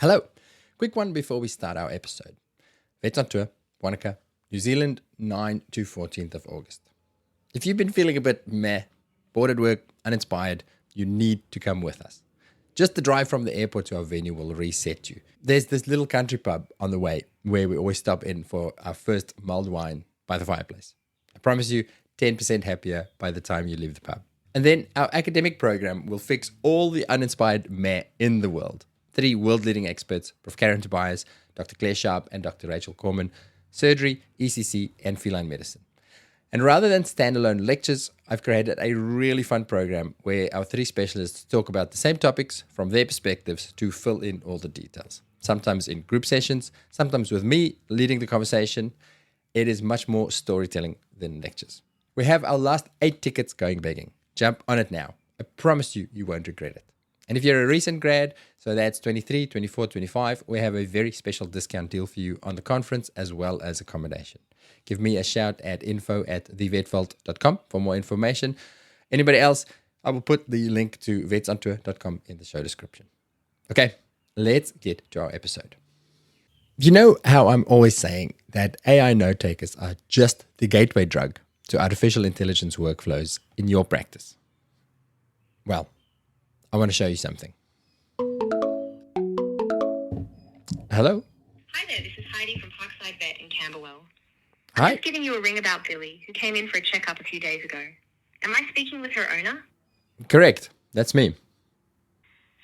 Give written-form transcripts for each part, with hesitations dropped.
Hello. Quick one before we start our episode. Vets on Tour, Wanaka, New Zealand, 9 to 14th of August. If you've been feeling a bit meh, bored at work, uninspired, you need to come with us. Just the drive from the airport to our venue will reset you. There's this little country pub on the way where we always stop in for our first mulled wine by the fireplace. I promise you, 10% happier by the time you leave the pub. And then our academic program will fix all the uninspired meh in the world. 3 world-leading experts, Prof. Karen Tobias, Dr. Claire Sharp, and Dr. Rachel Corman, surgery, ECC, and feline medicine. And rather than standalone lectures, I've created a really fun program where our 3 specialists talk about the same topics from their perspectives to fill in all the details. Sometimes in group sessions, sometimes with me leading the conversation. It is much more storytelling than lectures. We have our last 8 tickets going begging. Jump on it now. I promise you, you won't regret it. And if you're a recent grad, so that's 23, 24, 25, we have a very special discount deal for you on the conference as well as accommodation. Give me a shout at info@thevetvault.com for more information. Anybody else, I will put the link to vetsontour.com in the show description. Okay, let's get to our episode. You know how I'm always saying that AI note takers are just the gateway drug to artificial intelligence workflows in your practice? Well, I want to show you something. Hello? Hi there, this is Heidi from Parkside Vet in Camberwell. Hi. I'm just giving you a ring about Billy, who came in for a checkup a few days ago. Am I speaking with her owner? Correct. That's me.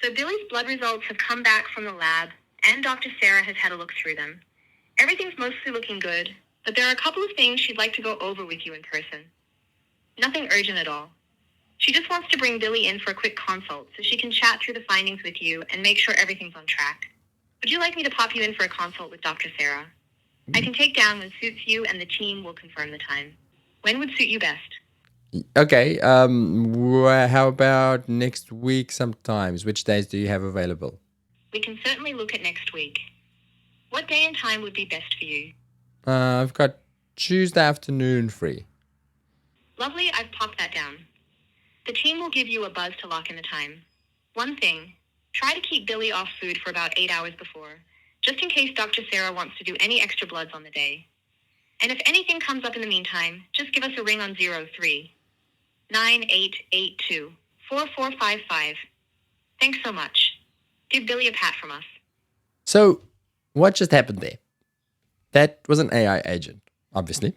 So Billy's blood results have come back from the lab, and Dr. Sarah has had a look through them. Everything's mostly looking good, but there are a couple of things she'd like to go over with you in person. Nothing urgent at all. She just wants to bring Billy in for a quick consult so she can chat through the findings with you and make sure everything's on track. Would you like me to pop you in for a consult with Dr. Sarah? I can take down when suits you and the team will confirm the time. When would suit you best? Okay, how about next week sometimes? Which days do you have available? We can certainly look at next week. What day and time would be best for you? I've got Tuesday afternoon free. Lovely, I've popped that down. The team will give you a buzz to lock in the time. One thing, try to keep Billy off food for about 8 hours before, just in case Dr. Sarah wants to do any extra bloods on the day. And if anything comes up in the meantime, just give us a ring on 03-9882-4455. Thanks so much. Give Billy a pat from us. So, what just happened there? That was an AI agent, obviously.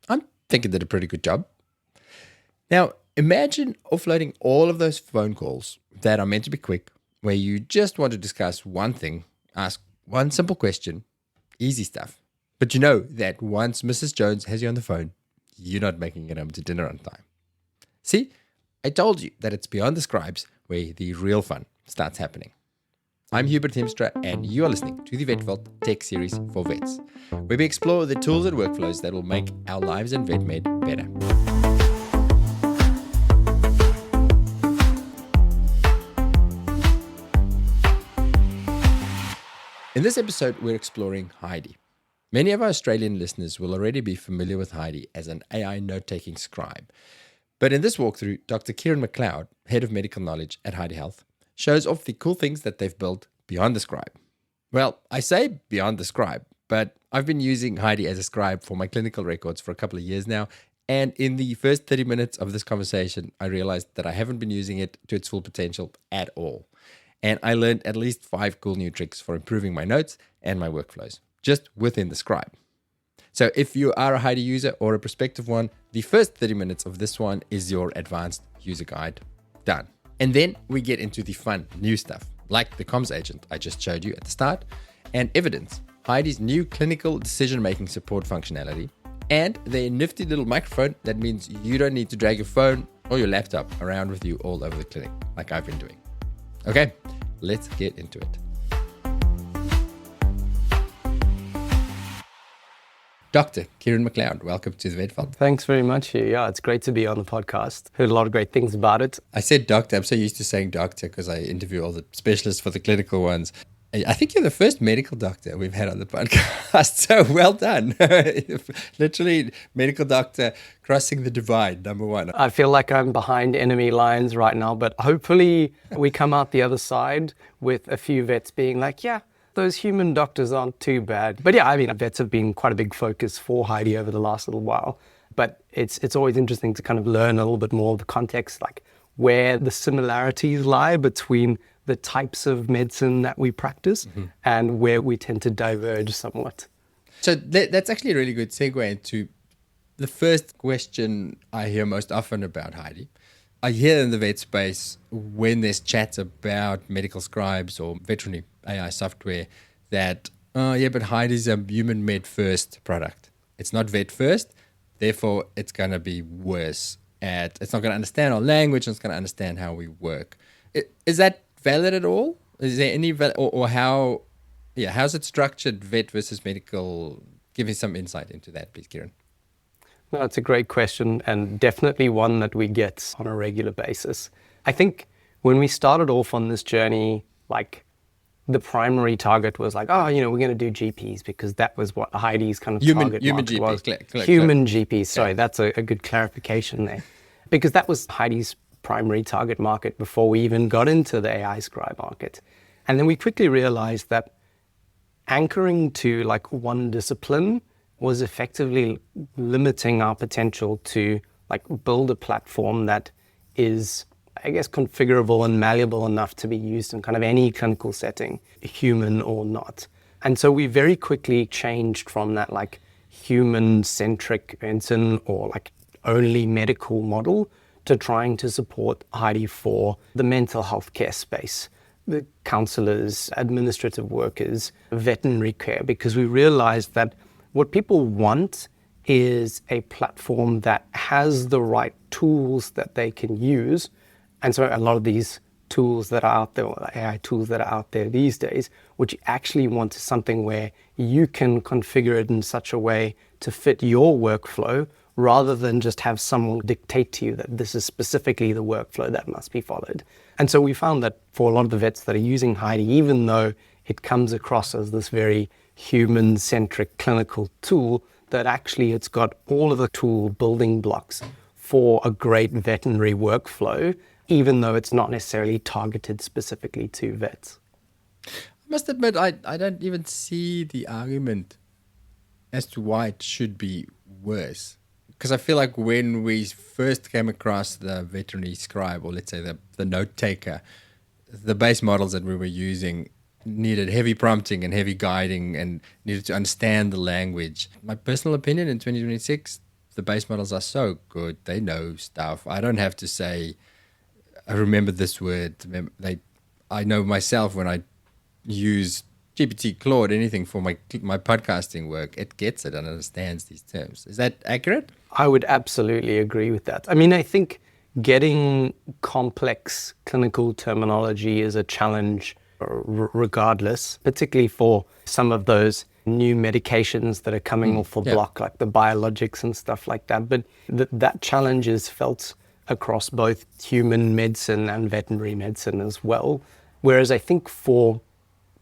I think it did a pretty good job. Now, imagine offloading all of those phone calls that are meant to be quick, where you just want to discuss one thing, ask one simple question, easy stuff. But you know that once Mrs. Jones has you on the phone, you're not making it home to dinner on time. See, I told you that it's beyond the scribes where the real fun starts happening. I'm Hubert Hemstra, and you are listening to the Vet Vault Tech Series for Vets, where we explore the tools and workflows that will make our lives in VetMed better. In this episode, we're exploring Heidi. Many of our Australian listeners will already be familiar with Heidi as an AI note-taking scribe. But in this walkthrough, Dr. Kieran McLeod, Head of Medical Knowledge at Heidi Health, shows off the cool things that they've built beyond the scribe. Well, I say beyond the scribe, but I've been using Heidi as a scribe for my clinical records for a couple of years now, and in the first 30 minutes of this conversation, I realized that I haven't been using it to its full potential at all. And I learned at least 5 cool new tricks for improving my notes and my workflows, just within the scribe. So if you are a Heidi user or a prospective one, the first 30 minutes of this one is your advanced user guide. Done. And then we get into the fun new stuff, like the comms agent I just showed you at the start, and Evidence, Heidi's new clinical decision-making support functionality, and their nifty little microphone that means you don't need to drag your phone or your laptop around with you all over the clinic, like I've been doing. Okay, let's get into it. Dr. Kieran McLeod, welcome to the Vet Vault. Thanks very much. Yeah, it's great to be on the podcast. Heard a lot of great things about it. I said doctor. I'm so used to saying doctor because I interview all the specialists for the clinical ones. I think you're the first medical doctor we've had on the podcast, so well done. Literally, medical doctor crossing the divide, number one. I feel like I'm behind enemy lines right now, but hopefully we come out the other side with a few vets being like, yeah, those human doctors aren't too bad. But yeah, I mean, vets have been quite a big focus for Heidi over the last little while. But it's always interesting to kind of learn a little bit more of the context, like where the similarities lie between the types of medicine that we practice and where we tend to diverge somewhat. So that's actually a really good segue into the first question I hear most often about Heidi. I hear in the vet space when there's chats about medical scribes or veterinary AI software that, oh yeah, but Heidi's a human med first product. It's not vet first, therefore it's going to be worse. It's not going to understand our language, and it's going to understand how we work. Is that valid at all? Is there any or how? Yeah, how's it structured, vet versus medical? Give me some insight into that, please, Kieran. No, it's a great question, and definitely one that we get on a regular basis. I think when we started off on this journey, like the primary target was like, oh, we're going to do GPs because that was what Heidi's kind of target market was. Human GPs. Sorry, that's a good clarification there. Because that was Heidi's primary target market before we even got into the AI Scribe market. And then we quickly realized that anchoring to like one discipline was effectively limiting our potential to like build a platform that is, I guess, configurable and malleable enough to be used in kind of any clinical setting, human or not. And so we very quickly changed from that like human-centric medicine or like only medical model to trying to support Heidi for the mental health care space, the counselors, administrative workers, veterinary care, because we realized that what people want is a platform that has the right tools that they can use. And so a lot of these tools that are out there, or AI tools that are out there these days, what you actually want is something where you can configure it in such a way to fit your workflow rather than just have someone dictate to you that this is specifically the workflow that must be followed. And so we found that for a lot of the vets that are using Heidi, even though it comes across as this very human-centric clinical tool, that actually it's got all of the tool building blocks for a great veterinary workflow, even though it's not necessarily targeted specifically to vets. I must admit, I don't even see the argument as to why it should be worse. Because I feel like when we first came across the veterinary scribe, or let's say the note taker, the base models that we were using needed heavy prompting and heavy guiding and needed to understand the language. My personal opinion in 2026, the base models are so good. They know stuff. I don't have to say, I remember this word. I know myself when I use GPT, Claude, anything for my podcasting work, it gets it and understands these terms. Is that accurate? I would absolutely agree with that. I mean, I think getting complex clinical terminology is a challenge regardless, particularly for some of those new medications that are coming off for block, like the biologics and stuff like that. But that challenge is felt across both human medicine and veterinary medicine as well. Whereas I think for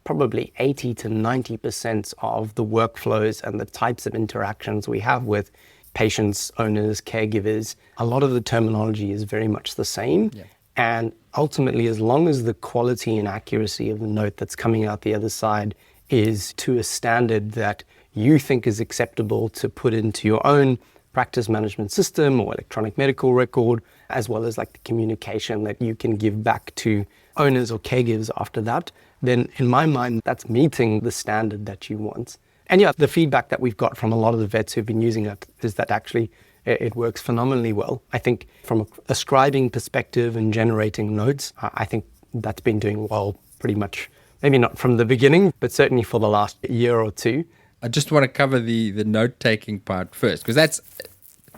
probably 80 to 90% of the workflows and the types of interactions we have with patients, owners, caregivers, a lot of the terminology is very much the same. Yeah. And ultimately, as long as the quality and accuracy of the note that's coming out the other side is to a standard that you think is acceptable to put into your own practice management system or electronic medical record, as well as like the communication that you can give back to owners or caregivers after that, then in my mind, that's meeting the standard that you want. And yeah, the feedback that we've got from a lot of the vets who've been using it is that actually it works phenomenally well. I think from a scribing perspective and generating notes, I think that's been doing well pretty much, maybe not from the beginning, but certainly for the last year or two. I just want to cover the note-taking part first, because that's,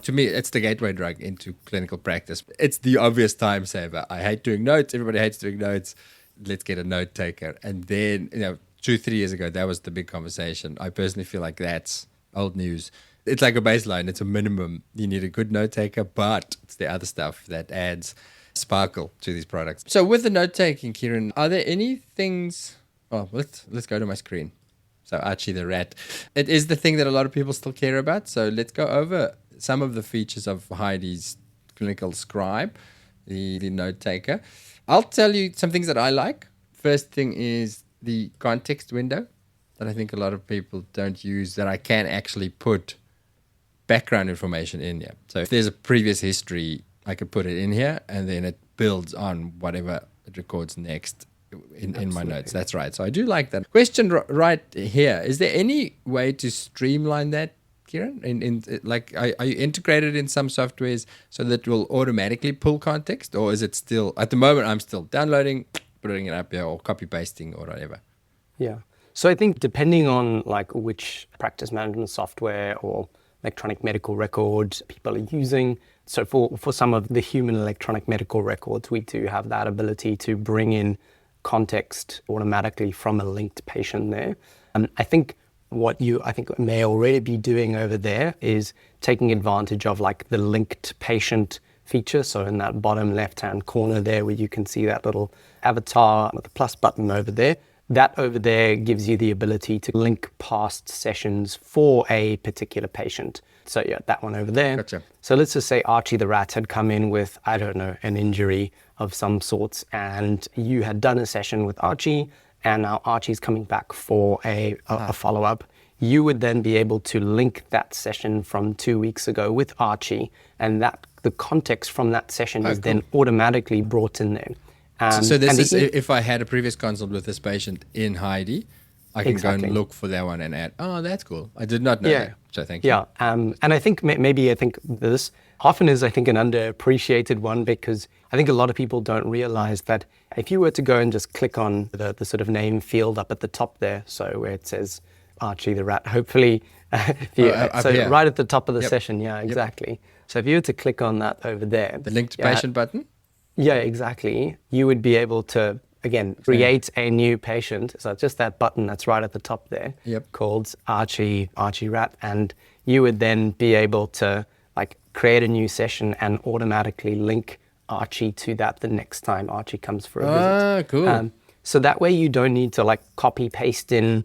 to me, it's the gateway drug into clinical practice. It's the obvious time saver. I hate doing notes. Everybody hates doing notes. Let's get a note taker. And then, 2-3 years ago, that was the big conversation. I personally feel like that's old news. It's like a baseline. It's a minimum. You need a good note taker, but it's the other stuff that adds sparkle to these products. So with the note taking, Kieran, are there any things? Oh, let's go to my screen. So Archie the rat. It is the thing that a lot of people still care about. So let's go over some of the features of Heidi's clinical scribe, the note taker. I'll tell you some things that I like. First thing is the context window that I think a lot of people don't use, that I can actually put background information in here. So if there's a previous history, I could put it in here, and then it builds on whatever it records next in my notes. That's right. So I do like that. Question right here. Is there any way to streamline that, Kieran? Are you integrated in some softwares so that it will automatically pull context? Or is it still, at the moment, I'm still downloading, putting it up here, or copy pasting or whatever? Yeah. So I think depending on like which practice management software or electronic medical records people are using. So for some of the human electronic medical records, we do have that ability to bring in context automatically from a linked patient there. And I think what you may already be doing over there is taking advantage of like the linked patient feature. So in that bottom left-hand corner there where you can see that little avatar with the plus button over there, that over there gives you the ability to link past sessions for a particular patient. So yeah, that one over there. Gotcha. So let's just say Archie the rat had come in with, I don't know, an injury of some sorts, and you had done a session with Archie, and now Archie's coming back for a follow-up. You would then be able to link that session from 2 weeks ago with Archie, and that the context from that session is then automatically brought in there. So this is if I had a previous consult with this patient in Heidi, I can go and look for that one and add. Oh, that's cool. I did not know that. So thank you. Yeah, and I think maybe this often is, I think, an underappreciated one, because I think a lot of people don't realize that if you were to go and just click on the sort of name field up at the top there, so where it says Archie the rat, hopefully, right at the top of the session, yeah, exactly. Yep. So if you were to click on that over there. The linked patient button? Yeah, exactly. You would be able to, again, create a new patient. So just that button that's right at the top there called Archie Rat. And you would then be able to like create a new session and automatically link Archie to that the next time Archie comes for a visit. Ah, cool. So that way you don't need to like copy paste in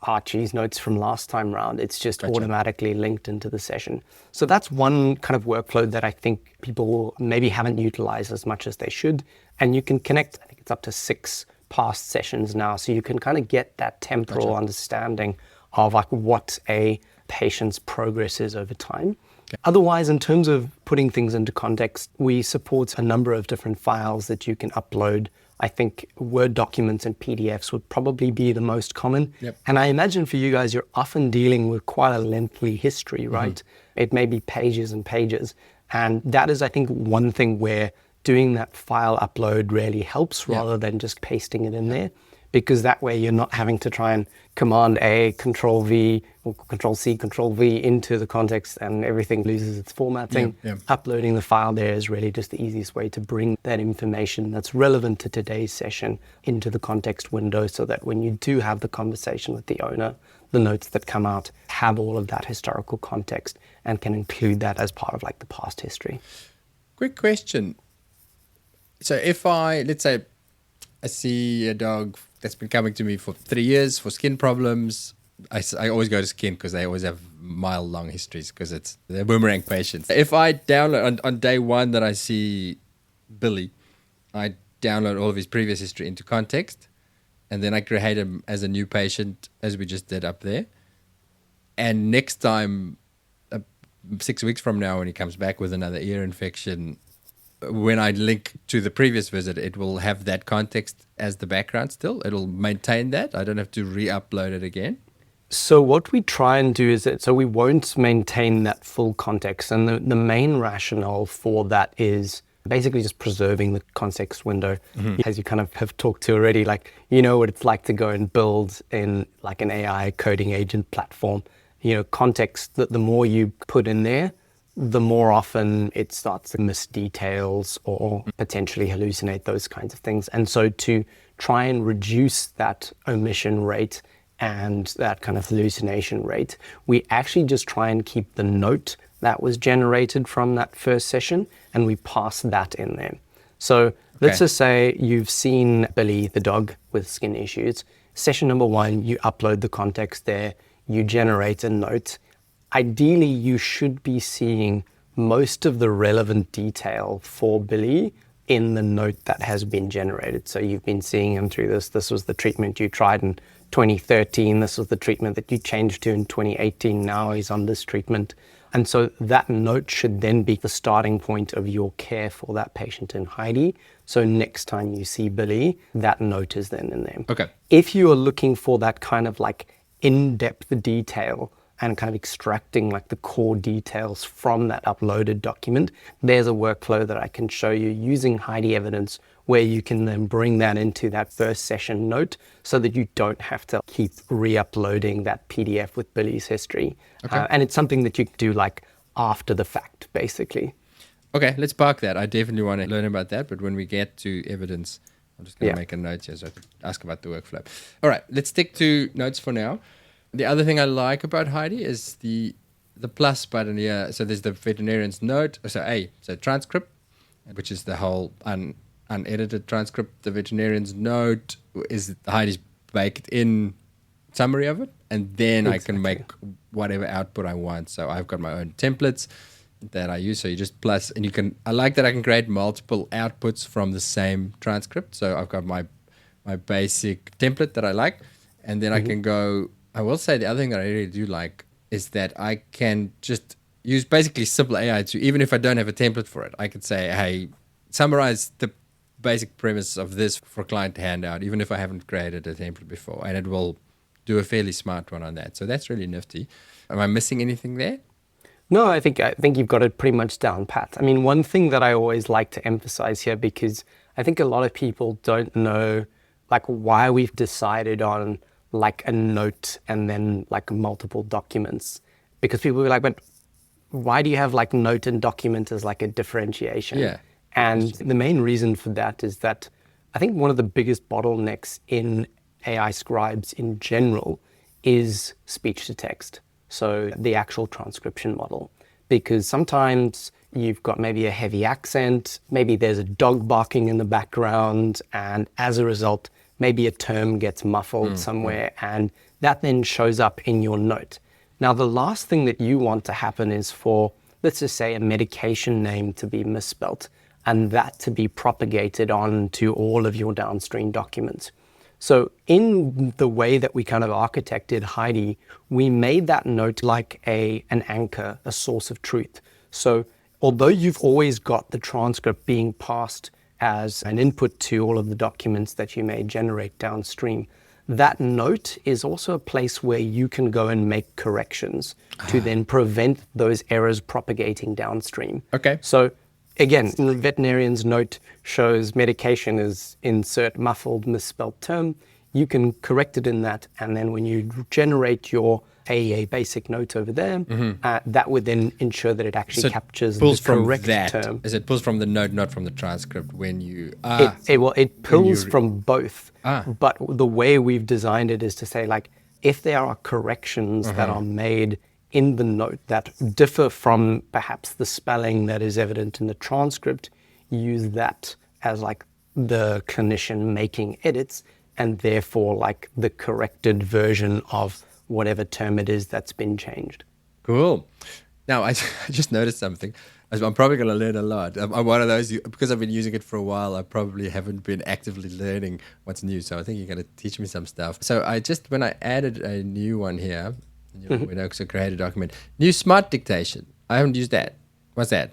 Archie's notes from last time round. It's just automatically linked into the session. So that's one kind of workflow that I think people maybe haven't utilized as much as they should. And you can connect, I think it's up to 6 past sessions now. So you can kind of get that temporal understanding of like what a patient's progress is over time. Otherwise, in terms of putting things into context, we support a number of different files that you can upload. I think Word documents and PDFs would probably be the most common. Yep. And I imagine for you guys, you're often dealing with quite a lengthy history, right? Mm-hmm. It may be pages and pages. And that is, I think, one thing where doing that file upload really helps rather than just pasting it in there. Because that way you're not having to try and Command A, Control V, or Control C, Control V into the context and everything loses its formatting. Uploading the file there is really just the easiest way to bring that information that's relevant to today's session into the context window, so that when you do have the conversation with the owner, the notes that come out have all of that historical context and can include that as part of like the past history. Quick question. So if let's say I see a dog that's been coming to me for 3 years for skin problems. I always go to skin because they always have mile-long histories because they're boomerang patients. If I download, on day one that I see Billy, I download all of his previous history into context, and then I create him as a new patient, as we just did up there. And next time, 6 weeks from now, when he comes back with another ear infection, when I link to the previous visit, it will have that context as the background still. It'll maintain that. I don't have to re-upload it again. So what we try and do is so we won't maintain that full context. And the main rationale for that is basically just preserving the context window. As you kind of have talked to already, like, you know what it's like to go and build in like an AI coding agent platform. You know, context, the more you put in there, the more often it starts to miss details or potentially hallucinate, those kinds of things. And so to try and reduce that omission rate and that kind of hallucination rate, we actually just try and keep the note that was generated from that first session, and we pass that in there. So let's just say you've seen Billy, the dog with skin issues. Session number 1, you upload the context there, you generate a note. Ideally, you should be seeing most of the relevant detail for Billy in the note that has been generated. So you've been seeing him through this. This was the treatment you tried in 2013. This was the treatment that you changed to in 2018. Now he's on this treatment. And so that note should then be the starting point of your care for that patient in Heidi. So next time you see Billy, that note is then in there. Okay. If you are looking for that kind of like in-depth detail and kind of extracting like the core details from that uploaded document, there's a workflow that I can show you using Heidi Evidence where you can then bring that into that first session note so that you don't have to keep re-uploading that PDF with Billy's history. Okay. And it's something that you can do like after the fact, basically. Okay, let's park that. I definitely want to learn about that, but when we get to evidence, I'm just going to make a note here so I can ask about the workflow. All right, let's stick to notes for now. The other thing I like about Heidi is the plus button here. So there's the veterinarian's note. So transcript, which is the whole unedited transcript. The veterinarian's note is Heidi's baked in summary of it. And then I can make whatever output I want. So I've got my own templates that I use. So you just plus, and I like that I can create multiple outputs from the same transcript. So I've got my basic template that I like. And then I can go. I will say the other thing that I really do like is that I can just use basically simple AI to, even if I don't have a template for it, I could say, hey, summarize the basic premise of this for client handout, even if I haven't created a template before, and it will do a fairly smart one on that. So that's really nifty. Am I missing anything there? No, I think you've got it pretty much down pat. I mean, one thing that I always like to emphasize here, because I think a lot of people don't know like why we've decided on like a note and then like multiple documents, because people were like, but why do you have like note and document as like a differentiation? Yeah. And the main reason for that is that I think one of the biggest bottlenecks in AI scribes in general is speech to text. So the actual transcription model, because sometimes you've got maybe a heavy accent, maybe there's a dog barking in the background, and as a result, maybe a term gets muffled somewhere, and that then shows up in your note. Now, the last thing that you want to happen is for, let's just say, a medication name to be misspelt, and that to be propagated on to all of your downstream documents. So in the way that we kind of architected Heidi, we made that note like an anchor, a source of truth. So although you've always got the transcript being passed as an input to all of the documents that you may generate downstream, that note is also a place where you can go and make corrections to then prevent those errors propagating downstream. Okay. So again, the veterinarian's note shows medication is insert muffled misspelled term. You can correct it in that, and then when you generate your a basic note over there, that would then ensure that it actually captures the correct term. As it pulls from the note, not from the transcript when you... It pulls from both, but the way we've designed it is to say, like, if there are corrections that are made in the note that differ from perhaps the spelling that is evident in the transcript, use that as like the clinician making edits, and therefore like the corrected version of whatever term it is that's been changed. Cool. Now, I just noticed something. I'm probably going to learn a lot. I'm one of those, because I've been using it for a while, I probably haven't been actively learning what's new. So I think you're going to teach me some stuff. So when I added a new one here, when I also create a document, new smart dictation. I haven't used that. What's that?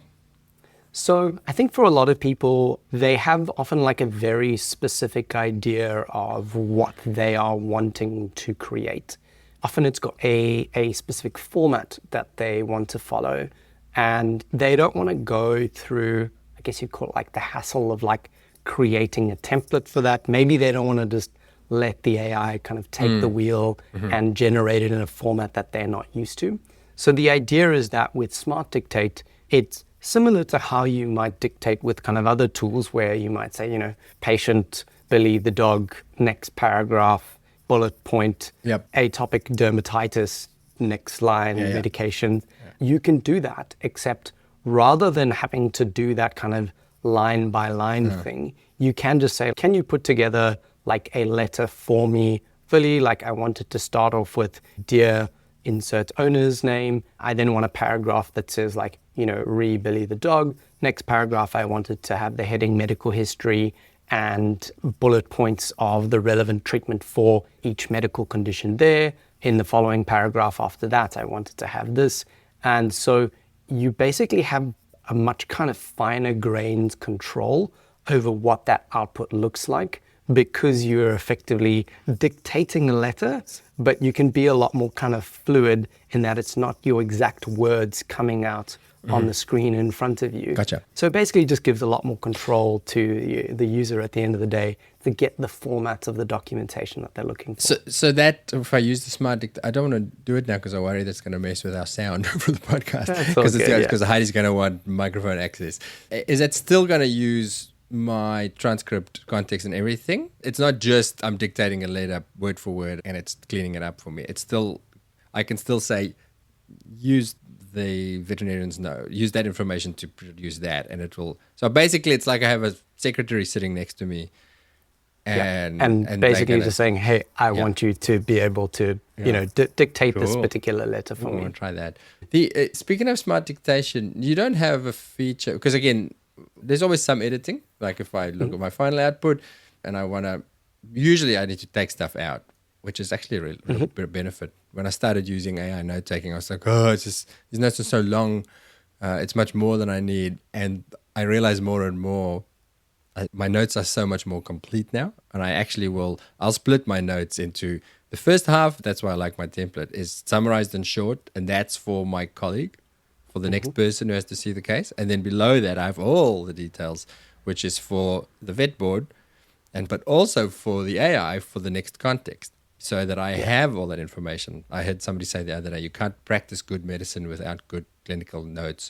So I think for a lot of people, they have often like a very specific idea of what they are wanting to create. Often it's got a specific format that they want to follow, and they don't want to go through, I guess you'd call it like the hassle of like creating a template for that. Maybe they don't want to just let the AI kind of take the wheel and generate it in a format that they're not used to. So the idea is that with Smart Dictate, it's similar to how you might dictate with kind of other tools where you might say, patient, Billy the dog, next paragraph, bullet point, atopic dermatitis, next line, medication. You can do that, except rather than having to do that kind of line by line thing, you can just say, can you put together like a letter for me, Billy? Like I want it to start off with, dear, insert owner's name. I then want a paragraph that says like, re Billy the dog. Next paragraph, I wanted to have the heading medical history and bullet points of the relevant treatment for each medical condition there. In the following paragraph after that, I wanted to have this. And so you basically have a much kind of finer grained control over what that output looks like, because you're effectively dictating a letter, but you can be a lot more kind of fluid in that it's not your exact words coming out on the screen in front of you. Gotcha. So it basically just gives a lot more control to the user at the end of the day to get the format of the documentation that they're looking for. So that, if I use the smart I don't want to do it now because I worry that's going to mess with our sound for the podcast. Because Heidi's going to want microphone access. Is that still going to use my transcript, context and everything? It's not just I'm dictating a letter word for word and it's cleaning it up for me. It's still, I can still say, use the veterinarians know, use that information to produce that, and it will. So basically, it's like I have a secretary sitting next to me, and basically just saying, "Hey, I want you to be able to, dictate this particular letter for me." I want to try that. Speaking of smart dictation, you don't have a feature because again, there's always some editing. Like if I look at my final output, and I want to, usually I need to take stuff out, which is actually a real benefit. When I started using AI note taking, I was like, it's just, these notes are so long. It's much more than I need. And I realize more and more, my notes are so much more complete now. And I actually I'll split my notes into the first half. That's why I like my template, is summarized and short. And that's for my colleague, for the next person who has to see the case. And then below that, I have all the details, which is for the vet board, but also for the AI for the next context. So that I have all that information. I heard somebody say the other day, you can't practice good medicine without good clinical notes.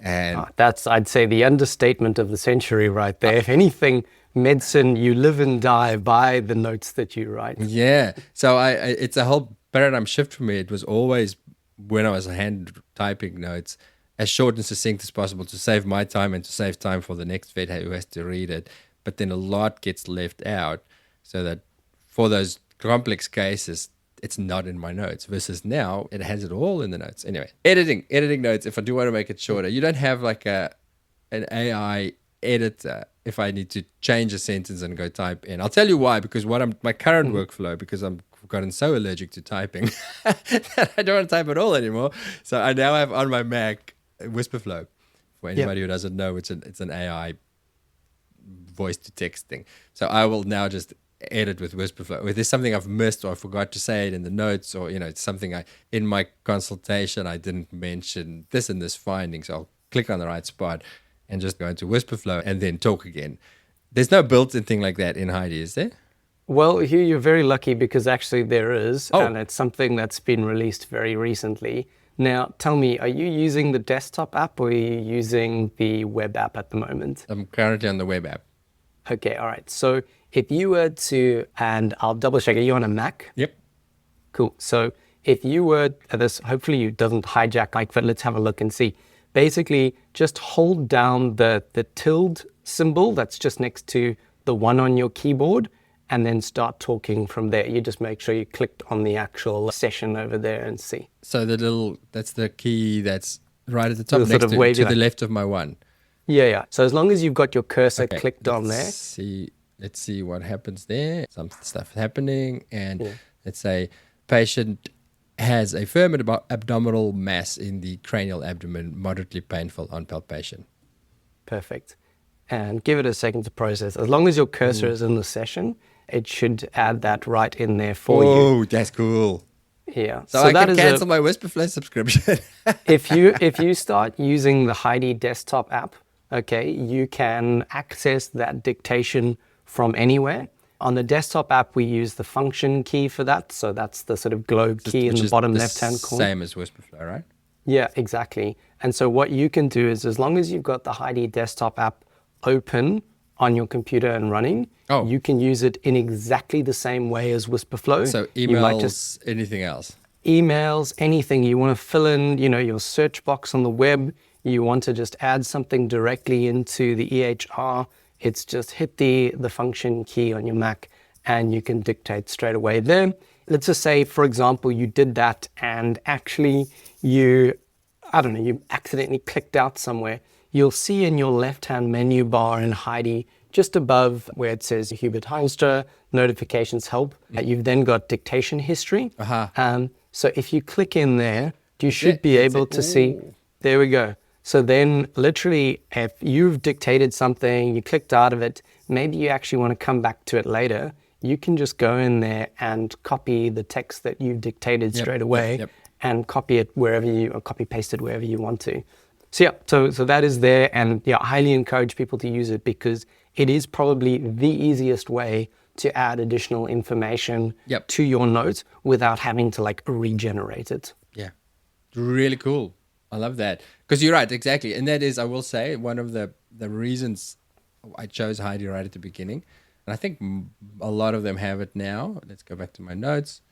And that's, I'd say, the understatement of the century right there. If anything, medicine, you live and die by the notes that you write. Yeah. So it's a whole paradigm shift for me. It was always, when I was hand typing notes, as short and succinct as possible to save my time and to save time for the next vet who has to read it. But then a lot gets left out, so that for those complex cases, it's not in my notes, versus now it has it all in the notes. Anyway, editing notes, if I do want to make it shorter, you don't have like an AI editor if I need to change a sentence and go type in. I'll tell you why, because my current workflow, because I've gotten so allergic to typing that I don't want to type at all anymore. So I now have on my Mac Whisperflow. For anybody who doesn't know, it's an AI voice to text thing. So I will now just edit with Whisperflow. If there's something I've missed or I forgot to say it in the notes, or it's something in my consultation I didn't mention this and this finding, so I'll click on the right spot and just go into Whisperflow and then talk again. There's no built-in thing like that in Heidi, is there? Well, here you're very lucky, because actually there is, and it's something that's been released very recently. Now, tell me, are you using the desktop app or are you using the web app at the moment? I'm currently on the web app. Okay, all right. So if you were to, and I'll double check, are you on a Mac? Yep. Cool. So if you were, this hopefully it doesn't hijack but let's have a look and see. Basically, just hold down the tilde symbol that's just next to the one on your keyboard, and then start talking from there. You just make sure you clicked on the actual session over there and see. So that's the key that's right at the top, next to the left of my one. Yeah. So as long as you've got your cursor clicked on there. Let's see what happens there. Some stuff happening, and let's say patient has a firm abdominal mass in the cranial abdomen, moderately painful on palpation. Perfect. And give it a second to process. As long as your cursor is in the session, it should add that right in there for you. Oh, that's cool. Yeah. So I can cancel my Whisperflow subscription. If you start using the Heidi desktop app, okay, you can access that dictation from anywhere. On the desktop app, we use the function key for that. So that's the sort of globe key in the bottom left-hand corner. Same as Whisperflow, right? Yeah, exactly. And so what you can do is, as long as you've got the Heidi desktop app open on your computer and running, you can use it in exactly the same way as Whisperflow. So emails, anything else? Emails, anything. You want to fill in, your search box on the web. You want to just add something directly into the EHR. It's just hit the function key on your Mac and you can dictate straight away there. Let's just say, for example, you did that and actually you I don't know, you accidentally clicked out somewhere, you'll see in your left-hand menu bar in Heidi, just above where it says Hubert Heilstra, notifications help, you've then got dictation history. So if you click in there, you should be able to see, there we go. So then literally if you've dictated something, you clicked out of it, maybe you actually want to come back to it later, you can just go in there and copy the text that you've dictated straight away and copy it wherever you, or copy paste it wherever you want to. So yeah, so that is there, and I highly encourage people to use it because it is probably the easiest way to add additional information to your notes without having to like regenerate it. Yeah, really cool. I love that. Because you're right, exactly. And that is, I will say, one of the reasons I chose Heidi right at the beginning. And I think a lot of them have it now. Let's go back to my notes.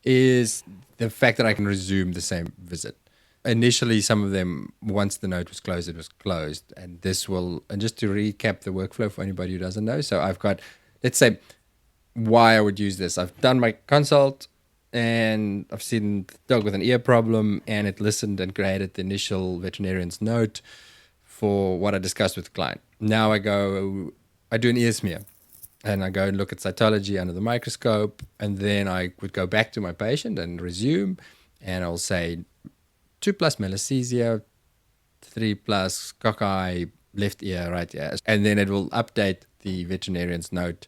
Is the fact that I can resume the same visit. Initially, some of them, once the note was closed, it was closed. And this will, and just to recap the workflow for anybody who doesn't know. So I've got, let's say, why I would use this. I've done my consult, and I've seen the dog with an ear problem, and it listened and created the initial veterinarian's note for what I discussed with the client. Now I do an ear smear, and I go and look at cytology under the microscope, and then I would go back to my patient and resume, and I'll say 2+ malassezia, 3+ cockeye, left ear, right ear, and then it will update the veterinarian's note.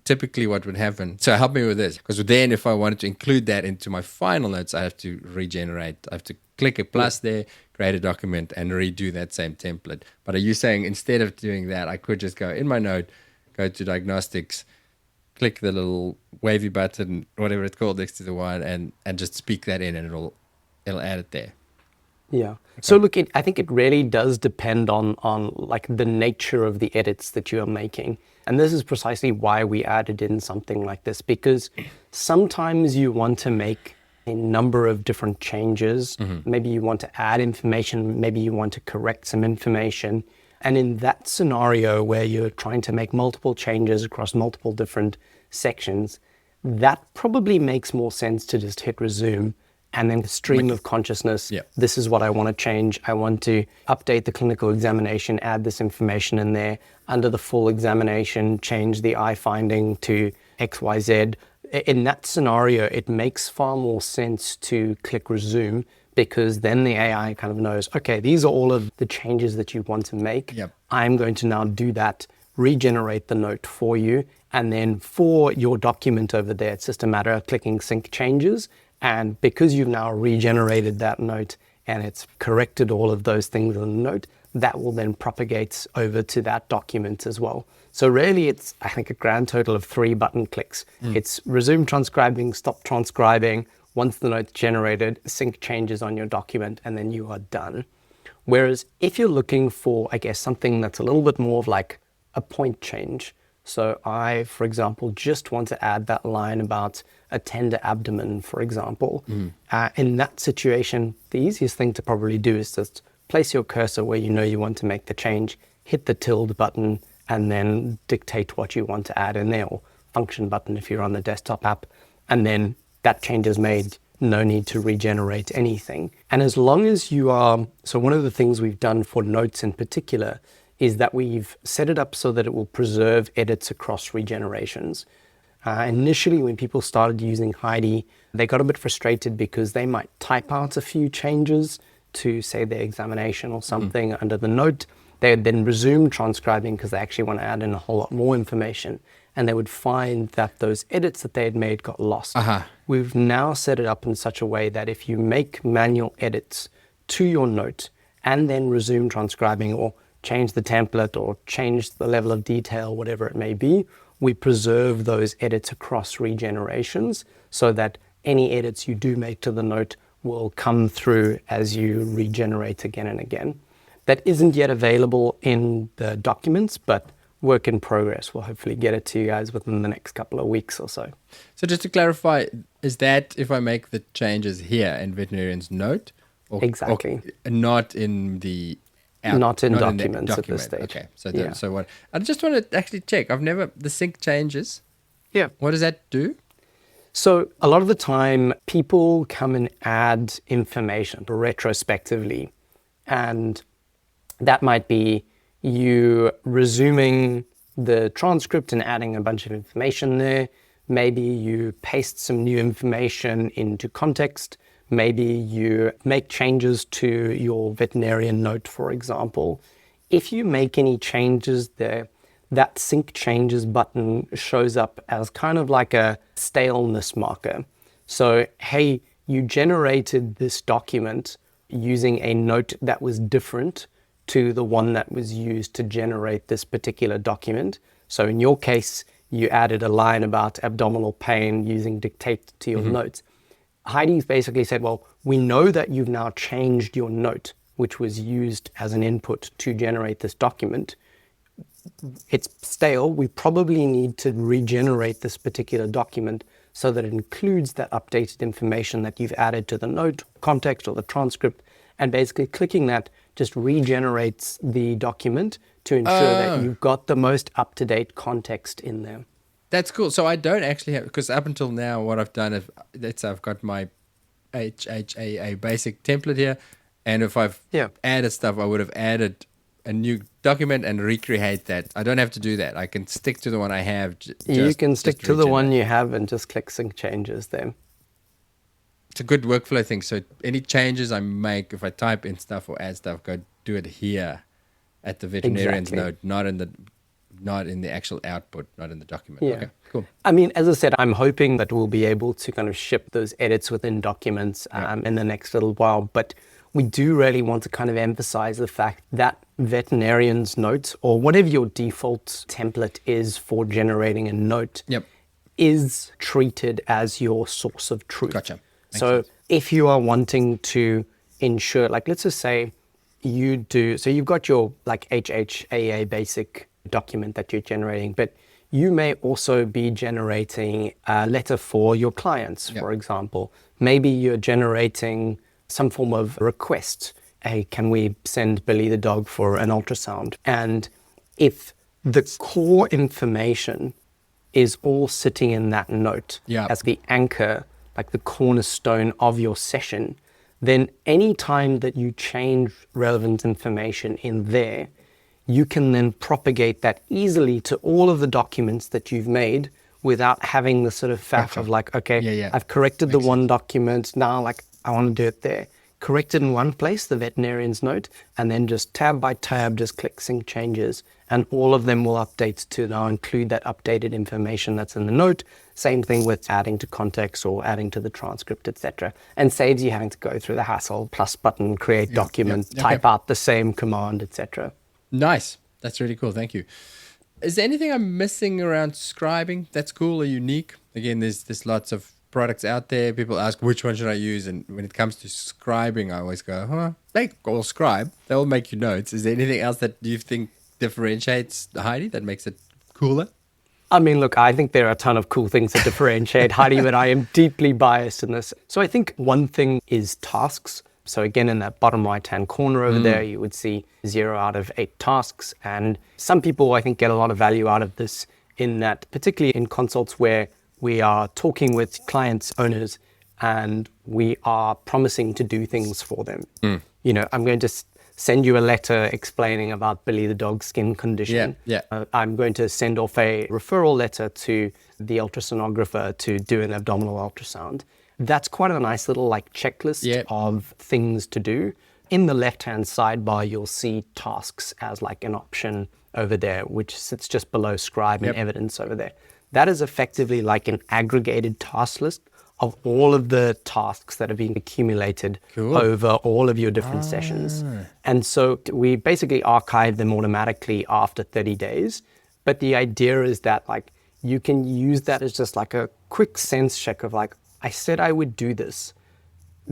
Typically what would happen, so help me with this, because then if I wanted to include that into my final notes, I have to regenerate. I have to click a plus there, create a document, and redo that same template. But are you saying instead of doing that, I could just go in my note, go to diagnostics, click the little wavy button, whatever it's called next to the one, and just speak that in, and it'll add it there. Yeah. Okay. So look, I think it really does depend on like the nature of the edits that you are making. And this is precisely why we added in something like this, because sometimes you want to make a number of different changes. Maybe you want to add information, maybe you want to correct some information. And in that scenario where you're trying to make multiple changes across multiple different sections, that probably makes more sense to just hit resume and then the stream of consciousness. This is what I want to change. I want to update the clinical examination, add this information in there. Under the full examination, change the eye finding to XYZ. In that scenario, it makes far more sense to click resume, because then the AI kind of knows, okay, these are all of the changes that you want to make. I'm going to now do that, regenerate the note for you. And then for your document over there, it's just a matter of clicking sync changes. And because you've now regenerated that note and it's corrected all of those things in the note, that will then propagate over to that document as well. So really it's, I think, a grand total of 3 button clicks. It's resume transcribing, stop transcribing. Once the note's generated, sync changes on your document, and then you are done. Whereas if you're looking for, I guess, something that's a little bit more of like a point change. So I, for example, just want to add that line about a tender abdomen, for example. In that situation, the easiest thing to probably do is just place your cursor where you know you want to make the change, hit the tilde button, and then dictate what you want to add in there, or function button if you're on the desktop app. And then that change is made, no need to regenerate anything. And as long as you are, so one of the things we've done for notes in particular is that we've set it up so that it will preserve edits across regenerations. Initially, when people started using Heidi, they got a bit frustrated because they might type out a few changes to, say, their examination or something under the note. They would then resume transcribing because they actually want to add in a whole lot more information. And they would find that those edits that they had made got lost. We've now set it up in such a way that if you make manual edits to your note and then resume transcribing, or change the template or change the level of detail, whatever it may be, we preserve those edits across regenerations so that any edits you do make to the note will come through as you regenerate again and again. That isn't yet available in the documents, but work in progress. We'll hopefully get it to you guys within the next couple of weeks or so. So just to clarify, is that if I make the changes here in veterinarian's note? Or, exactly. Or not in the... Not in documents at this stage. Okay, so what? I just want to actually check. I've never, the sync changes. Yeah. What does that do? So a lot of the time, people come and add information retrospectively. And that might be you resuming the transcript and adding a bunch of information there. Maybe you paste some new information into context. Maybe you make changes to your veterinarian note, for example. If you make any changes there, that sync changes button shows up as kind of like a staleness marker. So, hey, you generated this document using a note that was different to the one that was used to generate this particular document. So in your case, you added a line about abdominal pain using dictate to your notes. Heidi's basically said, well, we know that you've now changed your note, which was used as an input to generate this document. It's stale. We probably need to regenerate this particular document so that it includes that updated information that you've added to the note, context, or the transcript. And basically clicking that just regenerates the document to ensure that you've got the most up-to-date context in there. That's cool. So I don't actually have, because up until now, what I've done is, I've got my HHAA basic template here. And if I've added stuff, I would have added a new document and recreate that. I don't have to do that. I can stick to the one I have. You can stick to the one you have and just click sync changes there. It's a good workflow thing. So any changes I make, if I type in stuff or add stuff, go do it here at the veterinarian's note, not in the actual output, not in the document. Yeah. Okay, cool. I mean, as I said, I'm hoping that we'll be able to kind of ship those edits within documents in the next little while. But we do really want to kind of emphasize the fact that veterinarian's notes, or whatever your default template is for generating a note, is treated as your source of truth. Gotcha. So if you are wanting to ensure, like, let's just say you do, so you've got your like HHAA basic document that you're generating, but you may also be generating a letter for your clients, for example. Maybe you're generating some form of request. Hey, can we send Billy the dog for an ultrasound? And if the core information is all sitting in that note as the anchor, like the cornerstone of your session, then any time that you change relevant information in there, you can then propagate that easily to all of the documents that you've made without having the sort of faff of like, okay, I've corrected the one document, now like I want to do it there. Correct it in one place, the veterinarian's note, and then just tab by tab, just click sync changes, and all of them will update to now include that updated information that's in the note. Same thing with adding to context or adding to the transcript, etc. And saves you having to go through the hassle, plus button, create document, type out the same command, etc. Nice. That's really cool. Thank you. Is there anything I'm missing around scribing that's cool or unique? Again, there's lots of products out there. People ask, which one should I use? And when it comes to scribing, I always go, they all scribe. They all make you notes. Is there anything else that you think differentiates Heidi that makes it cooler? I mean, look, I think there are a ton of cool things that differentiate Heidi, but I am deeply biased in this. So I think one thing is tasks. So again, in that bottom right-hand corner over there, you would see 0 out of 8 tasks. And some people, I think, get a lot of value out of this in that, particularly in consults where we are talking with clients, owners, and we are promising to do things for them. You know, I'm going to send you a letter explaining about Billy the dog's skin condition. I'm going to send off a referral letter to the ultrasonographer to do an abdominal ultrasound. That's quite a nice little like checklist of things to do. In the left-hand sidebar, you'll see tasks as like an option over there, which sits just below Scribe and Evidence over there. That is effectively like an aggregated task list of all of the tasks that have been accumulated over all of your different sessions. And so we basically archive them automatically after 30 days. But the idea is that like you can use that as just like a quick sense check of like, I said I would do this.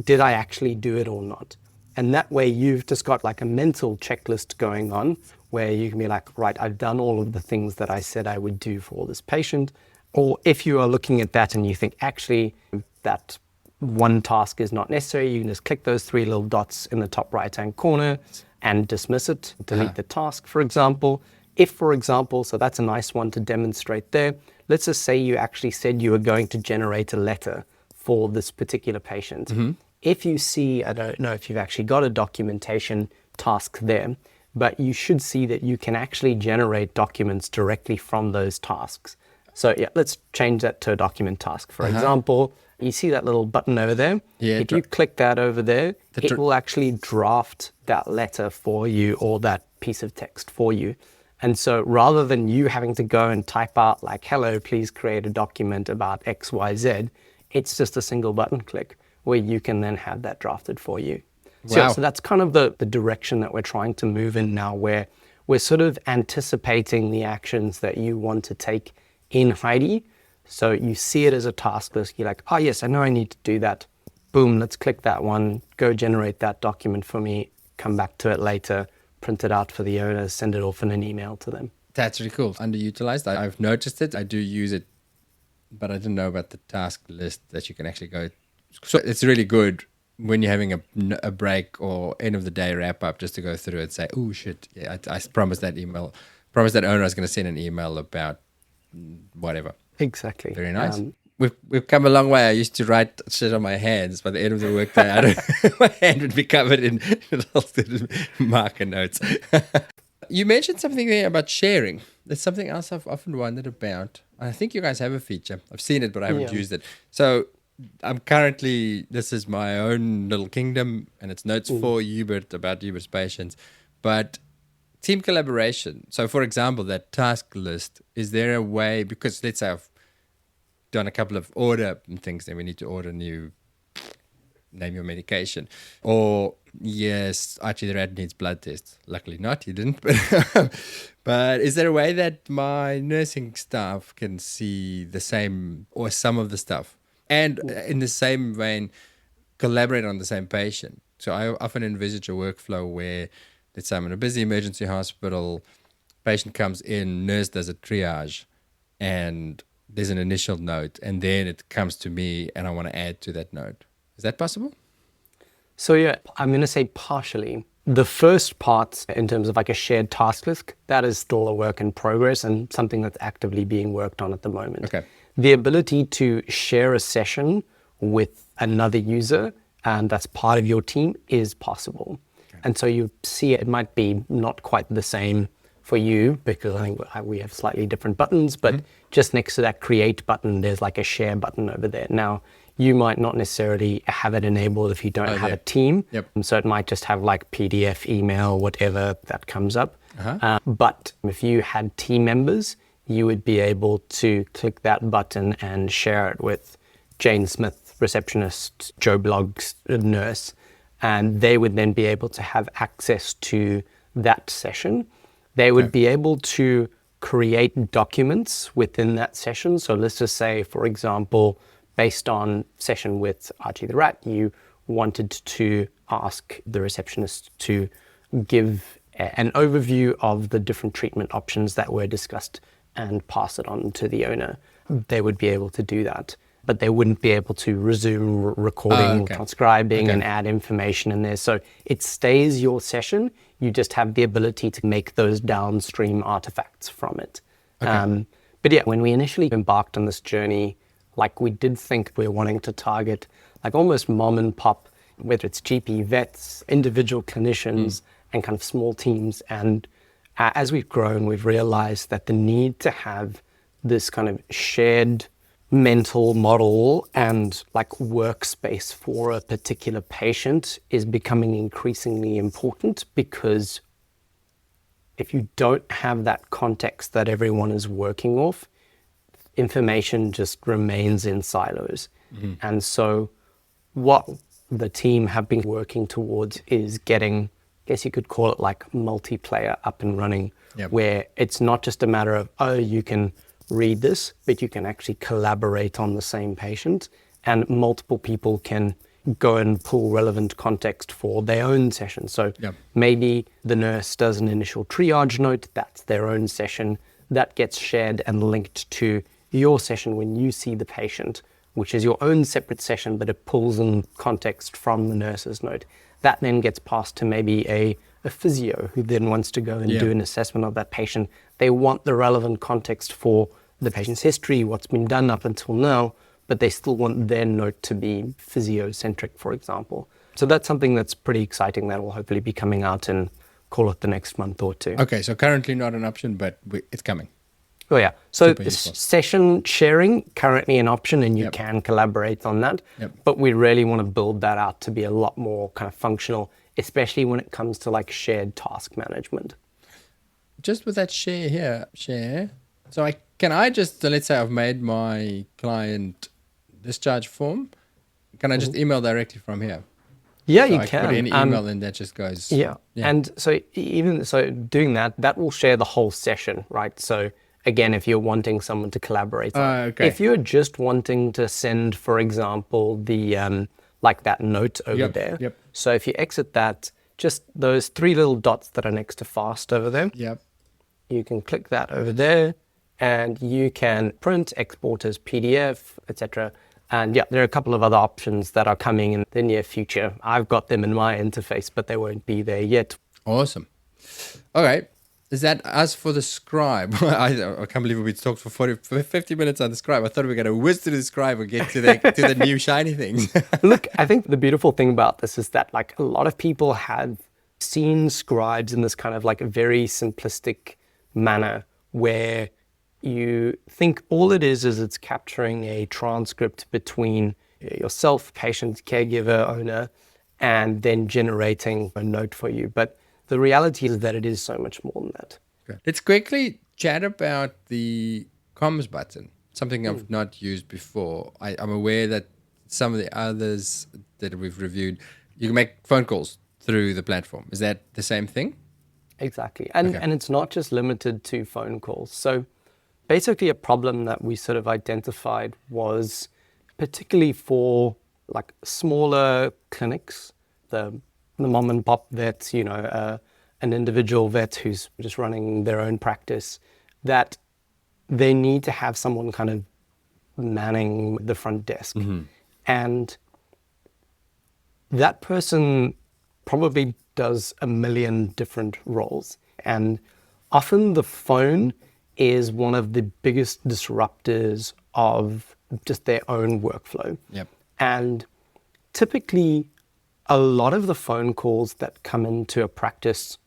Did I actually do it or not? And that way you've just got like a mental checklist going on where you can be like, right, I've done all of the things that I said I would do for this patient. Or if you are looking at that and you think actually that one task is not necessary, you can just click those 3 little dots in the top right-hand corner and dismiss it, delete the task, for example. If, for example, so that's a nice one to demonstrate there. let's just say you actually said you were going to generate a letter for this particular patient. If you see, I don't know if you've actually got a documentation task there, but you should see that you can actually generate documents directly from those tasks. So yeah, let's change that to a document task. For example, you see that little button over there? Yeah, if you click that over there, it will actually draft that letter for you or that piece of text for you. And so rather than you having to go and type out like, hello, please create a document about XYZ, it's just a single button click where you can then have that drafted for you. Wow. So that's kind of the direction that we're trying to move in now, where we're sort of anticipating the actions that you want to take in Heidi. So you see it as a task list. You're like, oh yes, I know I need to do that. Boom, let's click that one, go generate that document for me, come back to it later, print it out for the owners, send it off in an email to them. That's really cool. Underutilized. I've noticed it. I do use it, but I didn't know about the task list that you can actually go. So it's really good when you're having a break or end of the day wrap up, just to go through and say, oh shit, yeah, I promised that owner I was going to send an email about whatever. Exactly. Very nice. We've come a long way. I used to write shit on my hands. By the end of the workday, my hand would be covered in little marker notes. You mentioned something there about sharing. That's something else I've often wondered about. I think you guys have a feature. I've seen it, but I haven't used it. So this is my own little kingdom, and it's notes for Hubert about Hubert's patients. But team collaboration. So, for example, that task list, is there a way, because let's say I've done a couple of order things, then we need to order new, name your medication. Or, yes, Archie the rat needs blood tests. Luckily not, he didn't. But is there a way that my nursing staff can see the same or some of the stuff? And in the same vein, collaborate on the same patient. So I often envisage a workflow where, let's say I'm in a busy emergency hospital, patient comes in, nurse does a triage, and there's an initial note, and then it comes to me, and I want to add to that note. Is that possible? So yeah, I'm going to say partially. The first part, in terms of like a shared task list, that is still a work in progress and something that's actively being worked on at the moment. Okay. The ability to share a session with another user and that's part of your team is possible. Okay. And so you see it might be not quite the same for you, because I think we have slightly different buttons, but just next to that create button, there's like a share button over there. Now, you might not necessarily have it enabled if you don't have a team. Yep. So it might just have like PDF, email, whatever that comes up. But if you had team members, you would be able to click that button and share it with Jane Smith, receptionist, Joe Bloggs, nurse, and they would then be able to have access to that session. They would be able to create documents within that session. So let's just say, for example, based on session with Archie the rat, you wanted to ask the receptionist to give an overview of the different treatment options that were discussed and pass it on to the owner. They would be able to do that, but they wouldn't be able to resume recording, transcribing, and add information in there. So it stays your session. You just have the ability to make those downstream artifacts from it. But yeah, when we initially embarked on this journey, like we did think we were wanting to target like almost mom and pop, whether it's GP vets, individual clinicians, and kind of small teams. And as we've grown, we've realized that the need to have this kind of shared mental model and like workspace for a particular patient is becoming increasingly important, because if you don't have that context that everyone is working off, information just remains in silos. And so what the team have been working towards is getting, I guess you could call it like multiplayer up and running, where it's not just a matter of, oh, you can read this, but you can actually collaborate on the same patient, and multiple people can go and pull relevant context for their own session. So maybe the nurse does an initial triage note, that's their own session, that gets shared and linked to your session when you see the patient, which is your own separate session, but it pulls in context from the nurse's note. That then gets passed to maybe a physio who then wants to go and do an assessment of that patient. They want the relevant context for the patient's history, what's been done up until now, but they still want their note to be physiocentric, for example. So that's something that's pretty exciting that will hopefully be coming out in, call it, the next month or two. Okay, so currently not an option, but it's coming. Oh yeah, so Super useful. session sharing, currently an option, and you Yep. can collaborate on that. Yep. But we really want to build that out to be a lot more kind of functional, especially when it comes to like shared task management. Just with that share. So can I just, let's say I've made my client discharge form. Can I just email directly from here? Yeah, So you I can. put any email and that just goes. Yeah. And so even so doing that will share the whole session, right? So again, if you're wanting someone to collaborate on, Okay. if you're just wanting to send, for example, the like that note over there. Yep. So if you exit that, just those 3 little dots that are next to fast over there, Yep. you can click that over there and you can print, export as PDF, etc. And yeah, there are a couple of other options that are coming in the near future. I've got them in my interface, but they won't be there yet. Awesome. All right. Is that us for the Scribe? I can't believe we talked for 50 minutes on the Scribe. I thought we were going to whiz to the Scribe and get to the new shiny things. Look, I think the beautiful thing about this is that like a lot of people have seen scribes in this kind of like a very simplistic manner where you think all it is it's capturing a transcript between yourself, patient, caregiver, owner, and then generating a note for you. But the reality is that it is so much more than that. Okay. Let's quickly chat about the comms button, something I've not used before. I'm aware that some of the others that we've reviewed, you can make phone calls through the platform. Is that the same thing? Exactly. And it's not just limited to phone calls. So basically a problem that we sort of identified was particularly for like smaller clinics, the mom and pop vets, an individual vet who's just running their own practice, that they need to have someone kind of manning the front desk. And that person probably does a million different roles. And often the phone is one of the biggest disruptors of just their own workflow. Yep. And typically, a lot of the phone calls that come into a practice,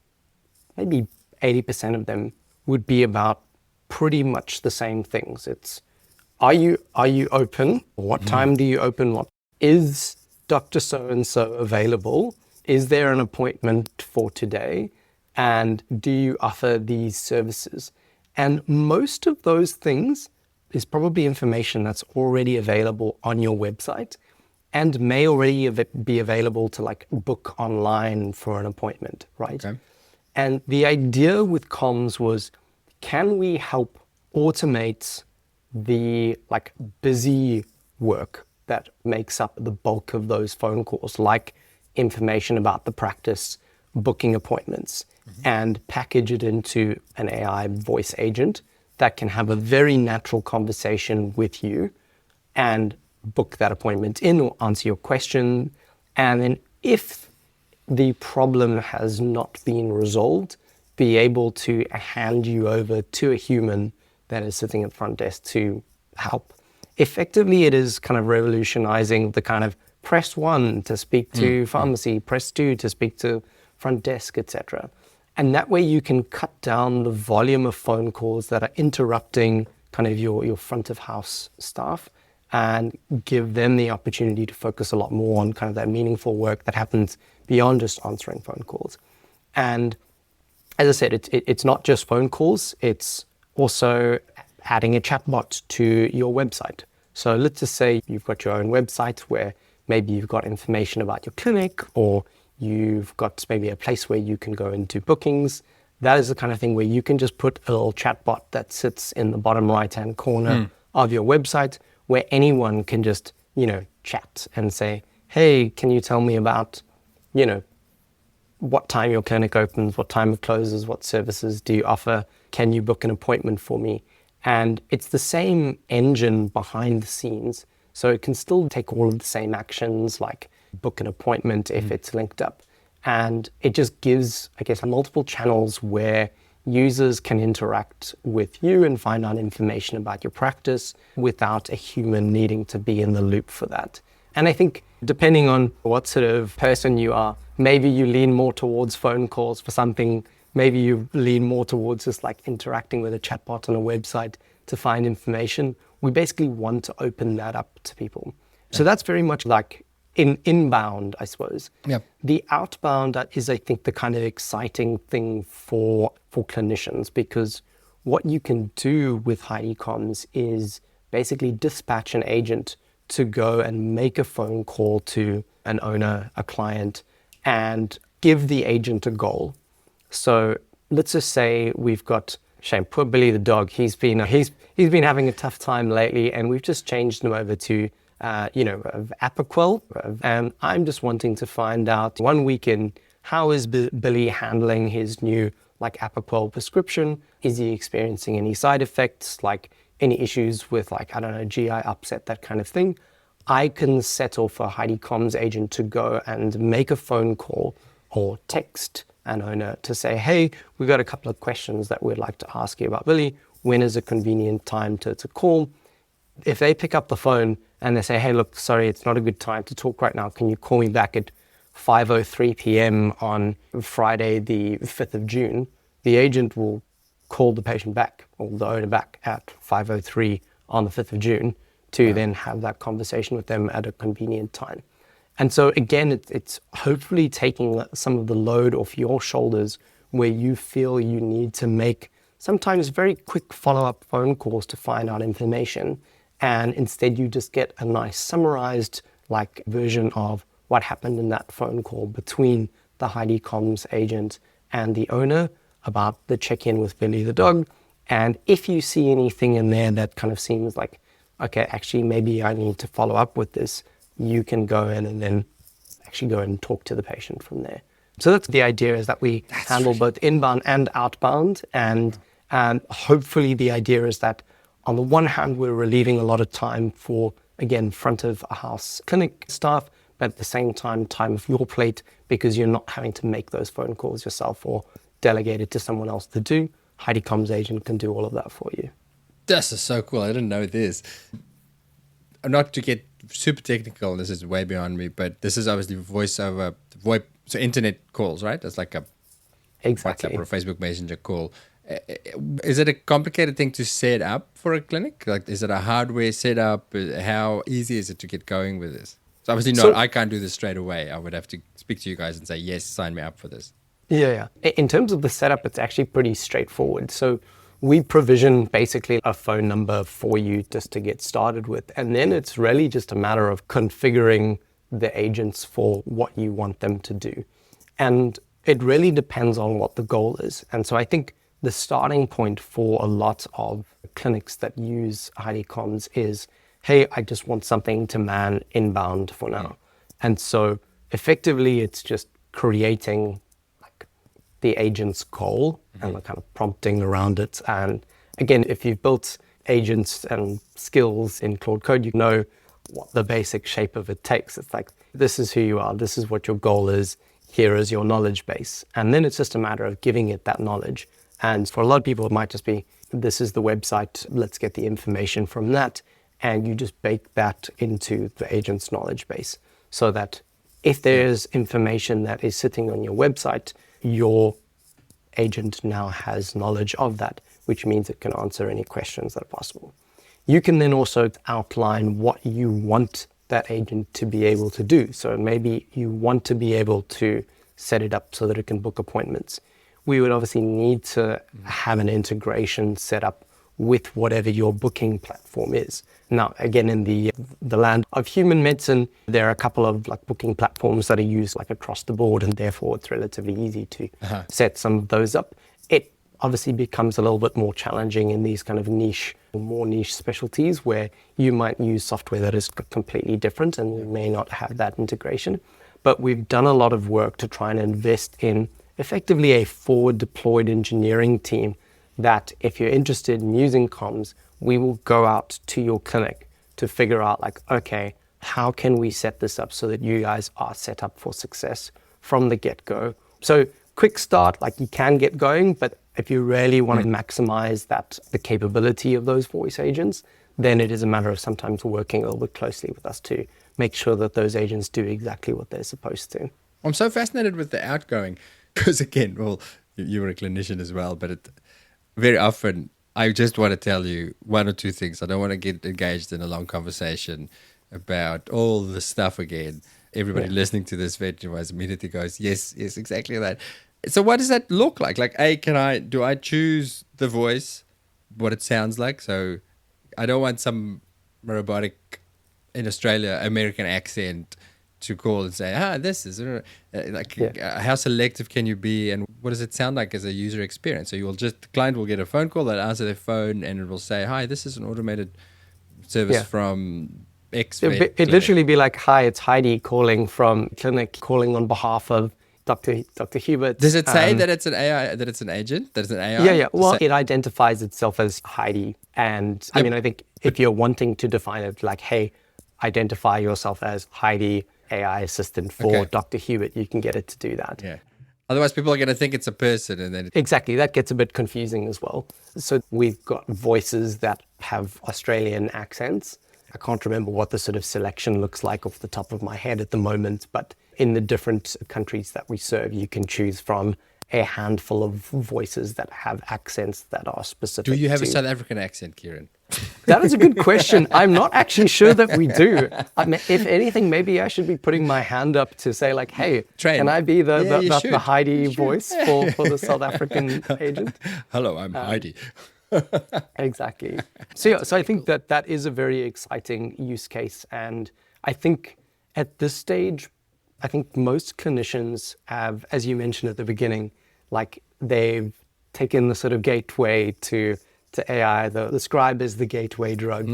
maybe 80% of them, would be about pretty much the same things. It's, are you open? What time do you open? What is Dr. So-and-so available? Is there an appointment for today? And do you offer these services? And most of those things is probably information that's already available on your website and may already be available to like book online for an appointment, right? Okay. And the idea with comms was, can we help automate the like busy work that makes up the bulk of those phone calls, like information about the practice, booking appointments, and package it into an AI voice agent that can have a very natural conversation with you and book that appointment in or answer your question. And then if the problem has not been resolved, be able to hand you over to a human that is sitting at the front desk to help. Effectively, it is kind of revolutionizing the kind of press 1 to speak to pharmacy, press 2 to speak to front desk, etc. And that way you can cut down the volume of phone calls that are interrupting kind of your front of house staff and give them the opportunity to focus a lot more on kind of that meaningful work that happens beyond just answering phone calls. And as I said, it's not just phone calls, it's also adding a chatbot to your website. So let's just say you've got your own website where maybe you've got information about your clinic, or you've got maybe a place where you can go into bookings. That is the kind of thing where you can just put a little chatbot that sits in the bottom right-hand corner of your website where anyone can just, chat and say, hey, can you tell me about, what time your clinic opens, what time it closes, what services do you offer? Can you book an appointment for me? And it's the same engine behind the scenes. So it can still take all of the same actions, like book an appointment if it's linked up. And it just gives, I guess, multiple channels where users can interact with you and find out information about your practice without a human needing to be in the loop for that. And I think depending on what sort of person you are, maybe you lean more towards phone calls for something, maybe you lean more towards just like interacting with a chatbot on a website to find information. We basically want to open that up to people. So that's very much like inbound, I suppose. Yep. The outbound is, I think, the kind of exciting thing for clinicians, because what you can do with Heidi Comms is basically dispatch an agent to go and make a phone call to an owner, a client, and give the agent a goal. So let's just say we've got Shane, poor Billy the dog. He's been having a tough time lately, and we've just changed him over to Apoquel. And I'm just wanting to find out 1 week in, how is Billy handling his new Apoquel prescription? Is he experiencing any side effects, like any issues with GI upset, that kind of thing? I can settle for Heidi Comms agent to go and make a phone call or text an owner to say, hey, we've got a couple of questions that we'd like to ask you about Billy. When is a convenient time to call? If they pick up the phone and they say, hey, look, sorry, it's not a good time to talk right now. Can you call me back at 5:03 p.m. on Friday, the 5th of June? The agent will call the patient back, or the owner back, at 5:03 on the 5th of June to then have that conversation with them at a convenient time. And so again, it's hopefully taking some of the load off your shoulders where you feel you need to make sometimes very quick follow-up phone calls to find out information. And instead you just get a nice summarized version of what happened in that phone call between the Heidi Comms agent and the owner about the check-in with Billy the dog. And if you see anything in there that kind of seems like, okay, actually maybe I need to follow up with this, you can go in and then actually go and talk to the patient from there. So that's the idea, is that we handle both inbound and outbound. And hopefully the idea is that on the one hand, we're relieving a lot of time for, again, front of a house clinic staff, but at the same time off your plate, because you're not having to make those phone calls yourself or delegate it to someone else to do. Heidi Comms agent can do all of that for you. This is so cool. I didn't know this. Not to get super technical, this is way beyond me, but this is obviously voice over VoIP, so internet calls, right? It's like a Exactly. WhatsApp or Facebook Messenger call. Is it a complicated thing to set up for a clinic? Is it a hardware setup? How easy is it to get going with this? So obviously not, I can't do this straight away. I would have to speak to you guys and say, yes, sign me up for this. Yeah. In terms of the setup, it's actually pretty straightforward. So we provision basically a phone number for you just to get started with. And then it's really just a matter of configuring the agents for what you want them to do. And it really depends on what the goal is. And so I think the starting point for a lot of clinics that use Heidi Comms is, hey, I just want something to man inbound for now. And so effectively it's just creating the agent's goal and the kind of prompting around it. And again, if you've built agents and skills in Claude Code, you know what the basic shape of it takes. It's like, this is who you are, this is what your goal is, here is your knowledge base. And then it's just a matter of giving it that knowledge. And for a lot of people, it might just be, this is the website, let's get the information from that. And you just bake that into the agent's knowledge base, so that if there's information that is sitting on your website, your agent now has knowledge of that, which means it can answer any questions that are possible. You can then also outline what you want that agent to be able to do. So maybe you want to be able to set it up so that it can book appointments. We would obviously need to have an integration set up with whatever your booking platform is. Now, again, in the land of human medicine, there are a couple of booking platforms that are used across the board, and therefore it's relatively easy to set some of those up. It obviously becomes a little bit more challenging in these kind of more niche specialties where you might use software that is completely different and you may not have that integration. But we've done a lot of work to try and invest in effectively a forward deployed engineering team that if you're interested in using comms, we will go out to your clinic to figure out okay, how can we set this up so that you guys are set up for success from the get-go? So quick start, you can get going, but if you really want to maximize the capability of those voice agents, then it is a matter of sometimes working a little bit closely with us to make sure that those agents do exactly what they're supposed to. I'm so fascinated with the outgoing because, again, well, you were a clinician as well, but very often I just want to tell you one or two things. I don't want to get engaged in a long conversation about all the stuff again. Everybody listening to this veterinary immediately goes, yes, exactly that. So what does that look like? Like, do I choose the voice, what it sounds like? So I don't want some robotic in Australia American accent to call and say, this is how selective can you be, and what does it sound like as a user experience? So the client will get a phone call, they'll answer their phone, and it will say, hi, this is an automated service from X. It'd literally be like, hi, it's Heidi calling from clinic, calling on behalf of Dr. Hubert. Does it say that it's an AI, that it's an agent, that it's an AI? Yeah. Well, it identifies itself as Heidi. And I mean, I think if you're wanting to define it like, hey, identify yourself as Heidi, AI assistant for Dr. Hubert, you can get it to do that. Yeah. Otherwise, people are going to think it's a person, and then exactly, that gets a bit confusing as well. So we've got voices that have Australian accents. I can't remember what the sort of selection looks like off the top of my head at the moment, but in the different countries that we serve, you can choose from a handful of voices that have accents that are specific. Do you have a South African accent, Kieran? That is a good question. I'm not actually sure that we do. I mean, if anything, maybe I should be putting my hand up to say like, hey, can I be the Heidi voice for the South African agent? Hello, I'm Heidi. Exactly. So I think that is a very exciting use case. And I think at this stage, I think most clinicians have, as you mentioned at the beginning, like they've taken the sort of gateway to AI. The Scribe is the gateway drug.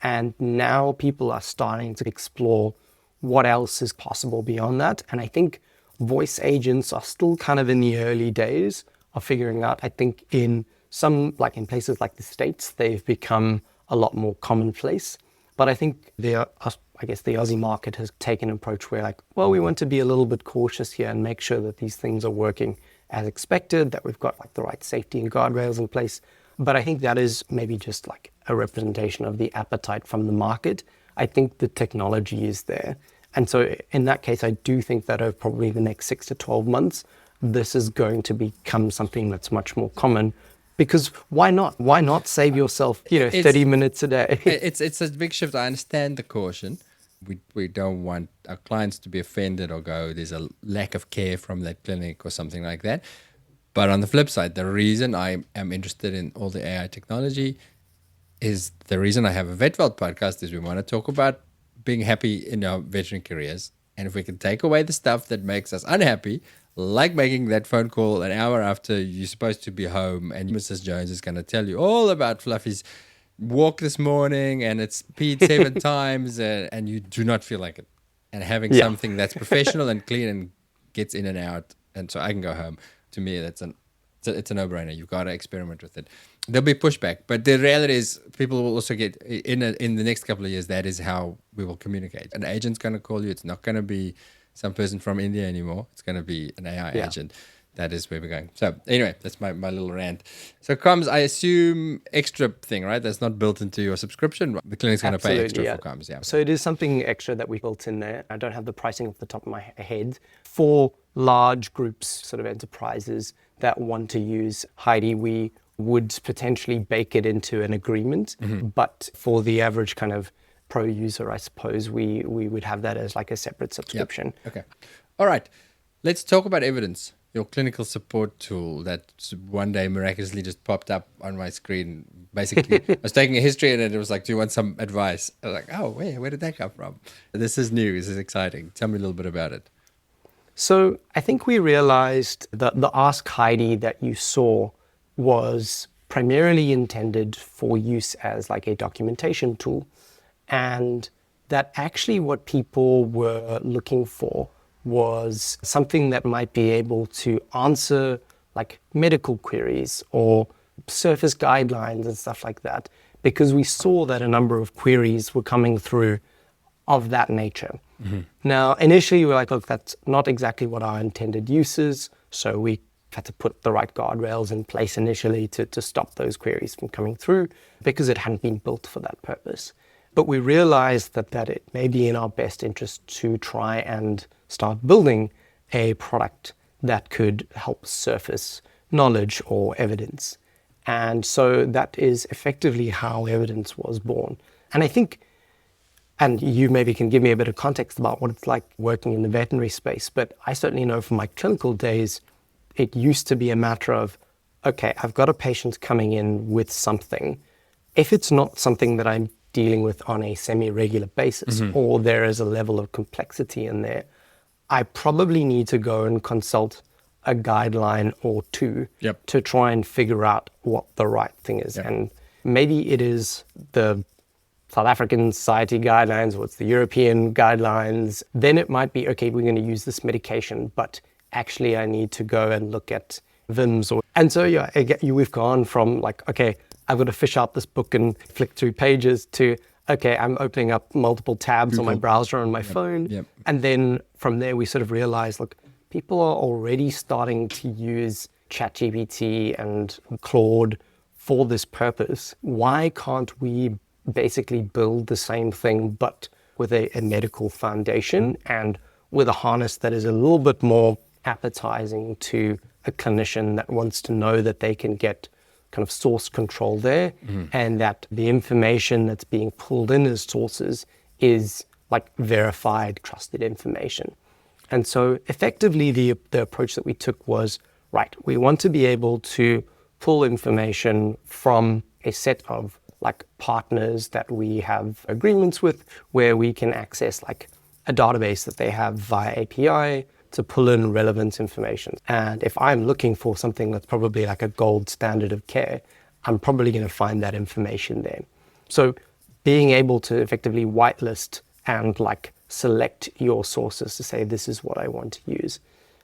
And now people are starting to explore what else is possible beyond that. And I think voice agents are still kind of in the early days of figuring out. I think in some, like in places like the States, they've become a lot more commonplace. But I think the Aussie market has taken an approach where like, well, we want to be a little bit cautious here and make sure that these things are working as expected, that we've got like the right safety and guardrails in place. But I think that is maybe just like a representation of the appetite from the market. I think the technology is there. And so in that case, I do think that over probably the next 6 to 12 months, this is going to become something that's much more common. Because why not? Why not save yourself, 30 minutes a day? It's a big shift. I understand the caution. We don't want our clients to be offended or go, there's a lack of care from that clinic or something like that. But on the flip side, the reason I am interested in all the AI technology is the reason I have a VetVelt podcast is we want to talk about being happy in our veterinary careers. And if we can take away the stuff that makes us unhappy, like making that phone call an hour after you're supposed to be home and Mrs. Jones is going to tell you all about Fluffy's walk this morning and it's peed 7 times and you do not feel like it. And having something that's professional and clean and gets in and out and so I can go home, to me, it's a no-brainer. You've got to experiment with it. There'll be pushback, but the reality is people will also get, in the next couple of years, that is how we will communicate. An agent's going to call you. It's not going to be some person from India anymore. It's going to be an AI agent. That is where we're going. So anyway, that's my little rant. So Comms, I assume extra thing, right? That's not built into your subscription. The clinic's going to pay extra for Comms. Yeah. So it is something extra that we built in there. I don't have the pricing off the top of my head. For large groups, sort of enterprises that want to use Heidi, we would potentially bake it into an agreement. But for the average kind of pro user, I suppose, we would have that as like a separate subscription. Yep. Okay. All right. Let's talk about Evidence, your clinical support tool that one day miraculously just popped up on my screen. Basically, I was taking a history and it was like, do you want some advice? I was like, oh, where did that come from? This is new. This is exciting. Tell me a little bit about it. So I think we realized that the Ask Heidi that you saw was primarily intended for use as like a documentation tool. And that actually what people were looking for was something that might be able to answer like medical queries or surface guidelines and stuff like that, because we saw that a number of queries were coming through of that nature. Now, initially we were like, look, that's not exactly what our intended use is. So we had to put the right guardrails in place initially to stop those queries from coming through because it hadn't been built for that purpose. But we realized that it may be in our best interest to try and start building a product that could help surface knowledge or evidence. And so that is effectively how evidence was born. And I think, and you maybe can give me a bit of context about what it's like working in the veterinary space, but I certainly know from my clinical days, it used to be a matter of, okay, I've got a patient coming in with something. If it's not something that I'm dealing with on a semi-regular basis, or there is a level of complexity in there, I probably need to go and consult a guideline or two to try and figure out what the right thing is. And maybe it is the South African Society guidelines or it's the European guidelines. Then it might be, okay, we're going to use this medication, but actually I need to go and look at VIMs. And so we've gone from like, okay, I've got to fish out this book and flick through pages to, okay, I'm opening up multiple tabs on my browser on my phone. And then from there we sort of realized, look, people are already starting to use ChatGPT and Claude for this purpose. Why can't we basically build the same thing but with a medical foundation and with a harness that is a little bit more appetizing to a clinician that wants to know that they can get kind of source control there and that the information that's being pulled in as sources is like verified, trusted information. And so effectively the approach that we took was, right, we want to be able to pull information from a set of like partners that we have agreements with where we can access like a database that they have via API to pull in relevant information. And if I'm looking for something that's probably like a gold standard of care, I'm probably going to find that information there. So being able to effectively whitelist and like select your sources to say, this is what I want to use.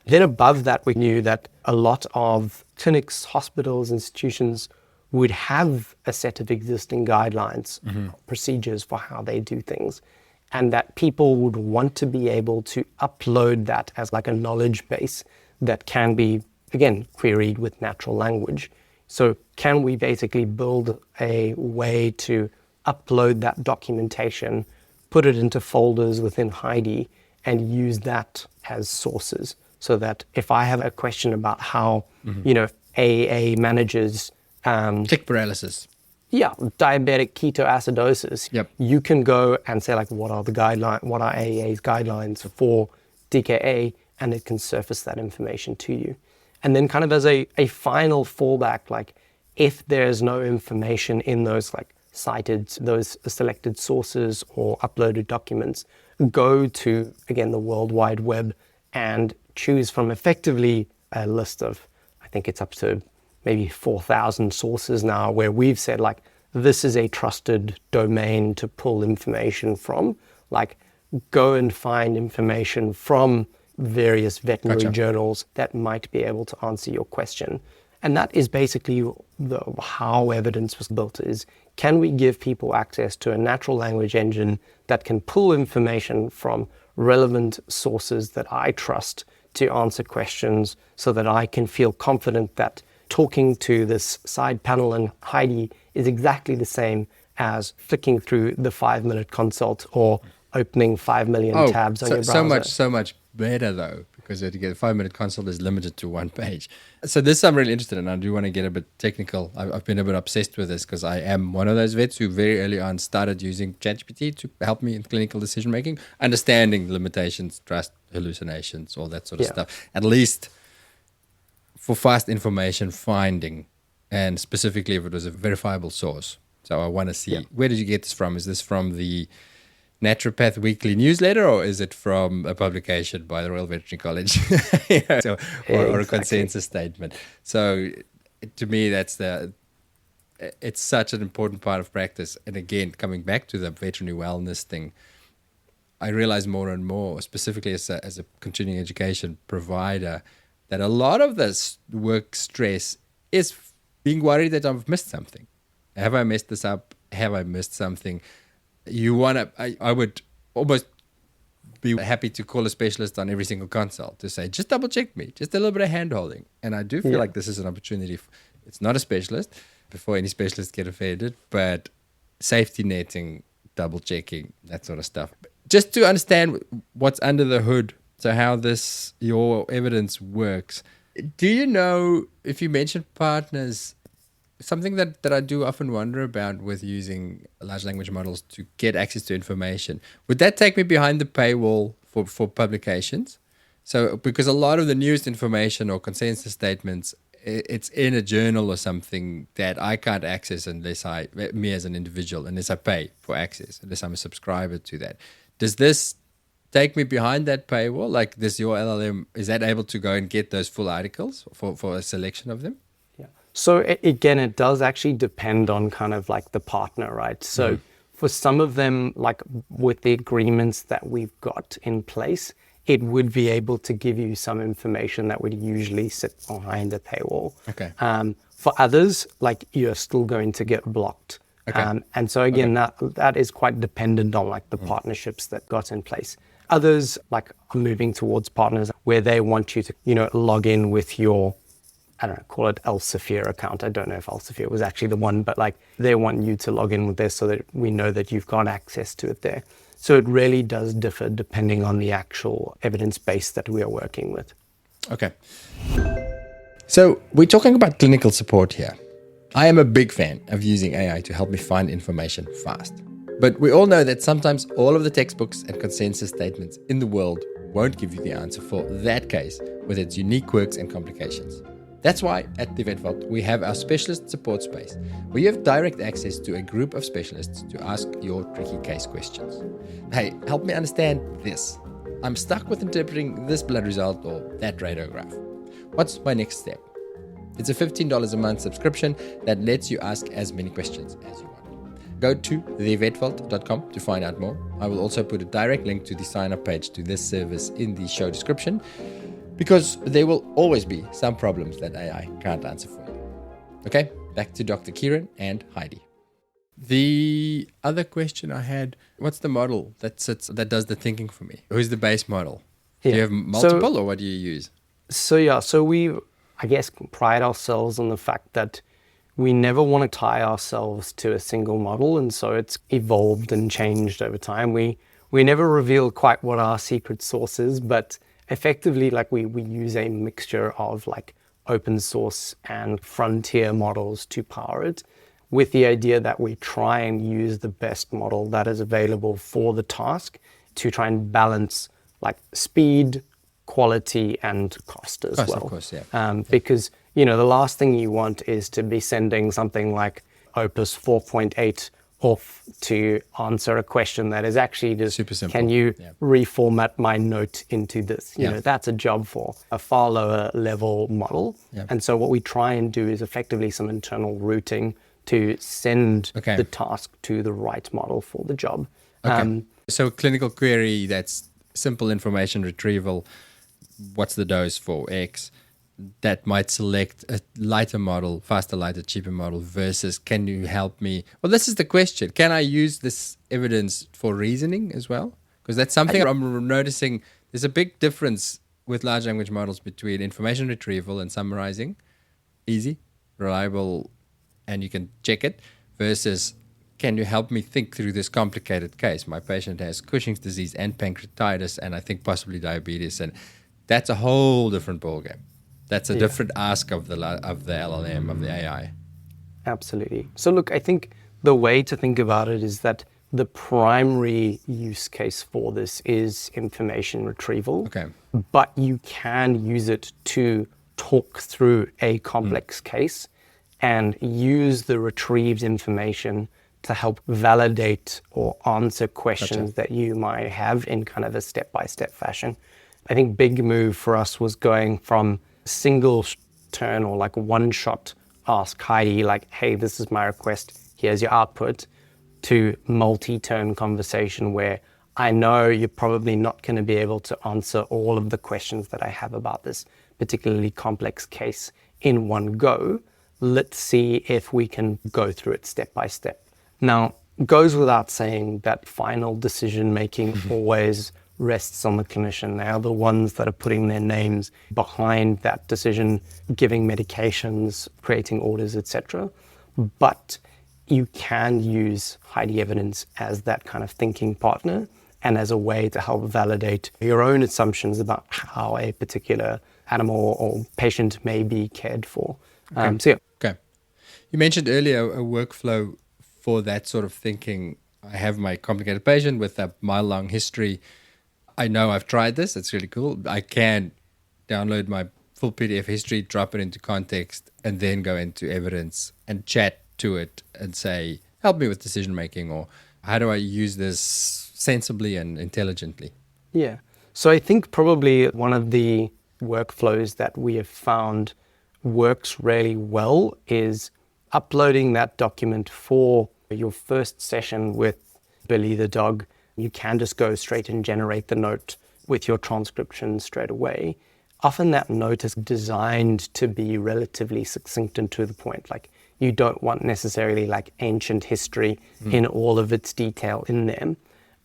Then above that, we knew that a lot of clinics, hospitals, institutions would have a set of existing guidelines, procedures for how they do things, and that people would want to be able to upload that as like a knowledge base that can be, again, queried with natural language. So can we basically build a way to upload that documentation, put it into folders within Heidi, and use that as sources so that if I have a question about how, AA manages tick paralysis. Diabetic ketoacidosis. You can go and say like, what are AA's guidelines for DKA, and it can surface that information to you. And then kind of as a final fallback, like if there's no information in those like cited, those selected sources or uploaded documents, go to, again, the World Wide Web and choose from effectively a list of, I think it's up to maybe 4,000 sources now, where we've said like, this is a trusted domain to pull information from. Like, go and find information from various veterinary journals that might be able to answer your question. And that is basically how evidence was built, is can we give people access to a natural language engine that can pull information from relevant sources that I trust to answer questions so that I can feel confident that talking to this side panel in Heidi is exactly the same as flicking through the 5-minute consult or opening 5 million tabs on your browser. So much better though, because to get a 5-minute consult is limited to one page. So this I'm really interested in. I do want to get a bit technical. I've been a bit obsessed with this because I am one of those vets who very early on started using ChatGPT to help me in clinical decision making, understanding limitations, trust, hallucinations, all that sort of stuff. At least for fast information finding, and specifically if it was a verifiable source. So I want to see, where did you get this from? Is this from the Naturopath Weekly newsletter, or is it from a publication by the Royal Veterinary College? Or a consensus statement? So to me, it's such an important part of practice. And again, coming back to the veterinary wellness thing, I realize more and more, specifically as a continuing education provider, that a lot of this work stress is being worried that I've missed something. Have I messed this up? Have I missed something? I would almost be happy to call a specialist on every single consult to say, just double check me, just a little bit of hand holding. And I do feel like this is an opportunity. It's not a specialist before any specialists get offended, but safety netting, double checking, that sort of stuff. Just to understand what's under the hood, so how your evidence works. Do you know, if you mentioned partners, something that I do often wonder about with using large language models to get access to information, would that take me behind the paywall for publications? So, because a lot of the newest information or consensus statements, it's in a journal or something that I can't access me as an individual, unless I pay for access, unless I'm a subscriber to that. Does this take me behind that paywall? Like, does your LLM, is that able to go and get those full articles for a selection of them? Yeah. So again, it does actually depend on kind of like the partner, right? So for some of them, like with the agreements that we've got in place, it would be able to give you some information that would usually sit behind a paywall. Okay. For others, like you're still going to get blocked. Okay. And so again, that is quite dependent on like the partnerships that got in place. Others like are moving towards partners where they want you to, log in with your, I don't know, call it Elsevier account. I don't know if Elsevier was actually the one, but like they want you to log in with this so that we know that you've got access to it there. So it really does differ depending on the actual evidence base that we are working with. Okay. So we're talking about clinical support here. I am a big fan of using AI to help me find information fast. But we all know that sometimes all of the textbooks and consensus statements in the world won't give you the answer for that case with its unique quirks and complications. That's why at the Vet Vault, we have our specialist support space, where you have direct access to a group of specialists to ask your tricky case questions. Hey, help me understand this. I'm stuck with interpreting this blood result or that radiograph. What's my next step? It's a $15 a month subscription that lets you ask as many questions as you want. Go to thevetvault.com to find out more. I will also put a direct link to the sign-up page to this service in the show description, because there will always be some problems that AI can't answer for you. Okay, back to Dr. Kieran and Heidi. The other question I had, what's the model that does the thinking for me? Who's the base model? Do you have multiple, or what do you use? So we, I guess, pride ourselves on the fact that we never want to tie ourselves to a single model, and so it's evolved and changed over time. We never reveal quite what our secret sauce is, but effectively, like we use a mixture of like open source and frontier models to power it, with the idea that we try and use the best model that is available for the task to try and balance like speed, quality, and cost as well. Of course, yeah. Because, the last thing you want is to be sending something like Opus 4.8 off to answer a question that is actually just super simple. Can you reformat my note into this? You know, that's a job for a far lower level model. Yeah. And so what we try and do is effectively some internal routing to send the task to the right model for the job. So clinical query, that's simple information retrieval. What's the dose for X? That might select a lighter model, faster, lighter, cheaper model versus can you help me? Well, this is the question. Can I use this evidence for reasoning as well? Because that's something I'm noticing. There's a big difference with large language models between information retrieval and summarizing, easy, reliable, and you can check it, versus can you help me think through this complicated case? My patient has Cushing's disease and pancreatitis, and I think possibly diabetes, and that's a whole different ballgame. That's a different ask of the LLM, of the AI. Absolutely. So look, I think the way to think about it is that the primary use case for this is information retrieval. Okay. But you can use it to talk through a complex case and use the retrieved information to help validate or answer questions that you might have in kind of a step-by-step fashion. I think big move for us was going from single turn or like one shot ask Heidi like, hey, this is my request, here's your output, to multi-turn conversation where I know you're probably not going to be able to answer all of the questions that I have about this particularly complex case in one go. Let's see if we can go through it step by step. Now, it goes without saying that final decision making always rests on the clinician. They are the ones that are putting their names behind that decision, giving medications, creating orders, etc. But you can use Heidi Evidence as that kind of thinking partner and as a way to help validate your own assumptions about how a particular animal or patient may be cared for. Okay. You mentioned earlier a workflow for that sort of thinking. I have my complicated patient with a mile-long history. I know I've tried this. It's really cool. I can download my full PDF history, drop it into context, and then go into evidence and chat to it and say, help me with decision making, or how do I use this sensibly and intelligently? Yeah. So I think probably one of the workflows that we have found works really well is uploading that document for your first session with Billy the dog. You can just go straight and generate the note with your transcription straight away. Often that note is designed to be relatively succinct and to the point. Like, you don't want necessarily like ancient history in all of its detail in them.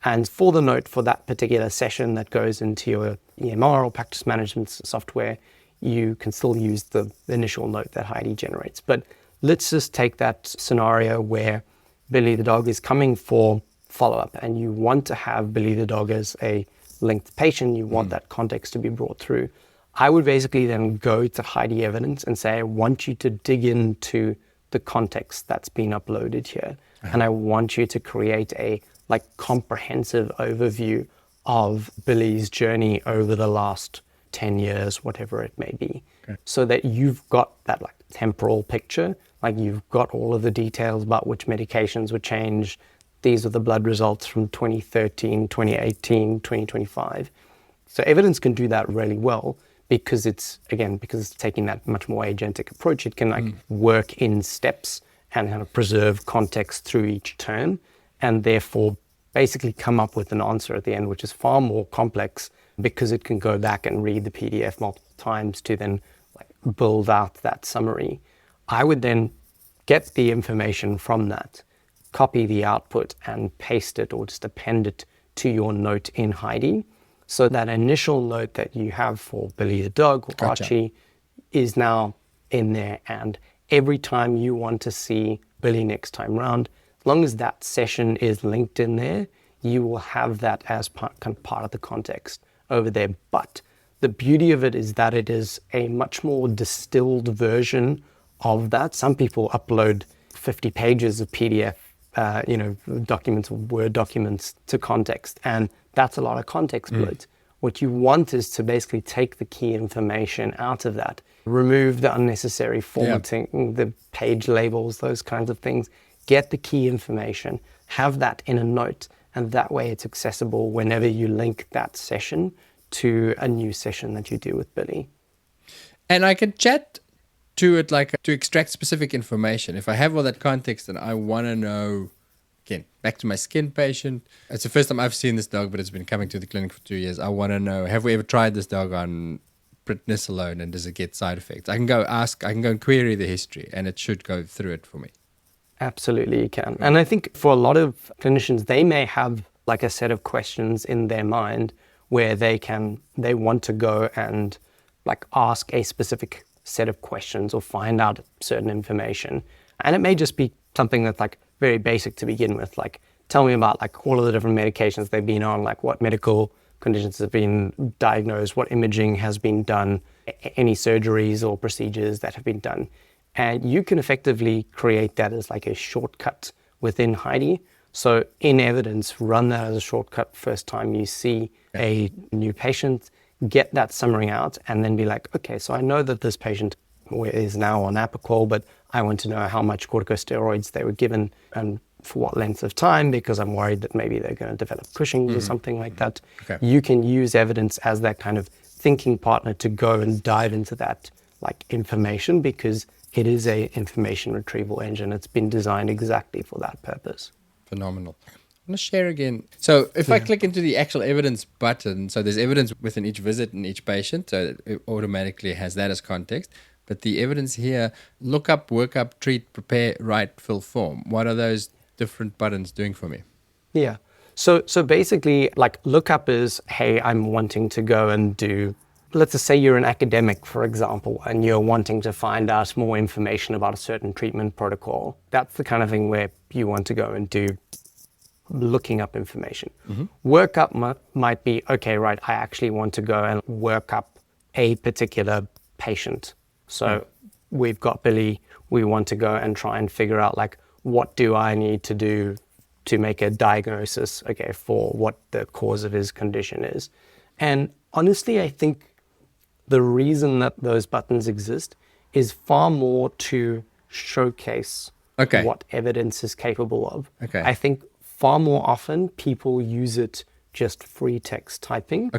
And for the note for that particular session that goes into your EMR or practice management software, you can still use the initial note that Heidi generates. But let's just take that scenario where Billy the dog is coming for follow-up and you want to have Billy the dog as a linked patient. You want that context to be brought through. I would basically then go to Heidi Evidence and say, I want you to dig into the context that's been uploaded here. And I want you to create a comprehensive overview of Billy's journey over the last 10 years, whatever it may be. So that you've got that temporal picture, you've got all of the details about which medications were changed. These are the blood results from 2013, 2018, 2025. So evidence can do that really well because it's taking that much more agentic approach. It can work in steps and kind of preserve context through each term, and therefore basically come up with an answer at the end, which is far more complex because it can go back and read the PDF multiple times to then build out that summary. I would then get the information from that, copy the output and paste it or just append it to your note in Heidi. So that initial note that you have for Billy the dog or Archie is now in there. And every time you want to see Billy next time round, as long as that session is linked in there, you will have that as part of the context over there. But the beauty of it is that it is a much more distilled version of that. Some people upload 50 pages of PDF documents or Word documents to context, and that's a lot of context bloat. What you want is to basically take the key information out of that, remove the unnecessary formatting, the page labels, those kinds of things, get the key information, have that in a note, and that way it's accessible whenever you link that session to a new session that you do with Billy. And I can chat to it to extract specific information. If I have all that context and I want to know, again, back to my skin patient, it's the first time I've seen this dog, but it's been coming to the clinic for 2 years. I want to know, have we ever tried this dog on prednisolone and does it get side effects? I can go and query the history and it should go through it for me. Absolutely, you can. And I think for a lot of clinicians, they may have a set of questions in their mind where they want to go and ask a specific set of questions or find out certain information. And it may just be something that's very basic to begin with, tell me about all of the different medications they've been on, what medical conditions have been diagnosed, what imaging has been done, any surgeries or procedures that have been done. And you can effectively create that as a shortcut within Heidi. So in Evidence, run that as a shortcut first time you see a new patient, get that summary out, and then be okay, so I know that this patient is now on Apoquel, but I want to know how much corticosteroids they were given and for what length of time, because I'm worried that maybe they're going to develop Cushing's or something like that. You can use Evidence as that kind of thinking partner to go and dive into that information, because it is a information retrieval engine. It's been designed exactly for that purpose. Phenomenal. I'm going to share again. So if I click into the actual evidence button, so there's evidence within each visit and each patient, so it automatically has that as context. But the evidence here, look up, work up, treat, prepare, write, fill form. What are those different buttons doing for me? Yeah. So basically, like lookup is, hey, I'm wanting to go and do, let's just say you're an academic, for example, and you're wanting to find out more information about a certain treatment protocol. That's the kind of thing where you want to go and do looking up information. Workup might be, okay, right, I actually want to go and work up a particular patient. So we've got Billy, we want to go and try and figure out like, what do I need to do to make a diagnosis, okay, for what the cause of his condition is. And honestly, I think the reason that those buttons exist is far more to showcase what evidence is capable of. I think far more often people use it just free text typing.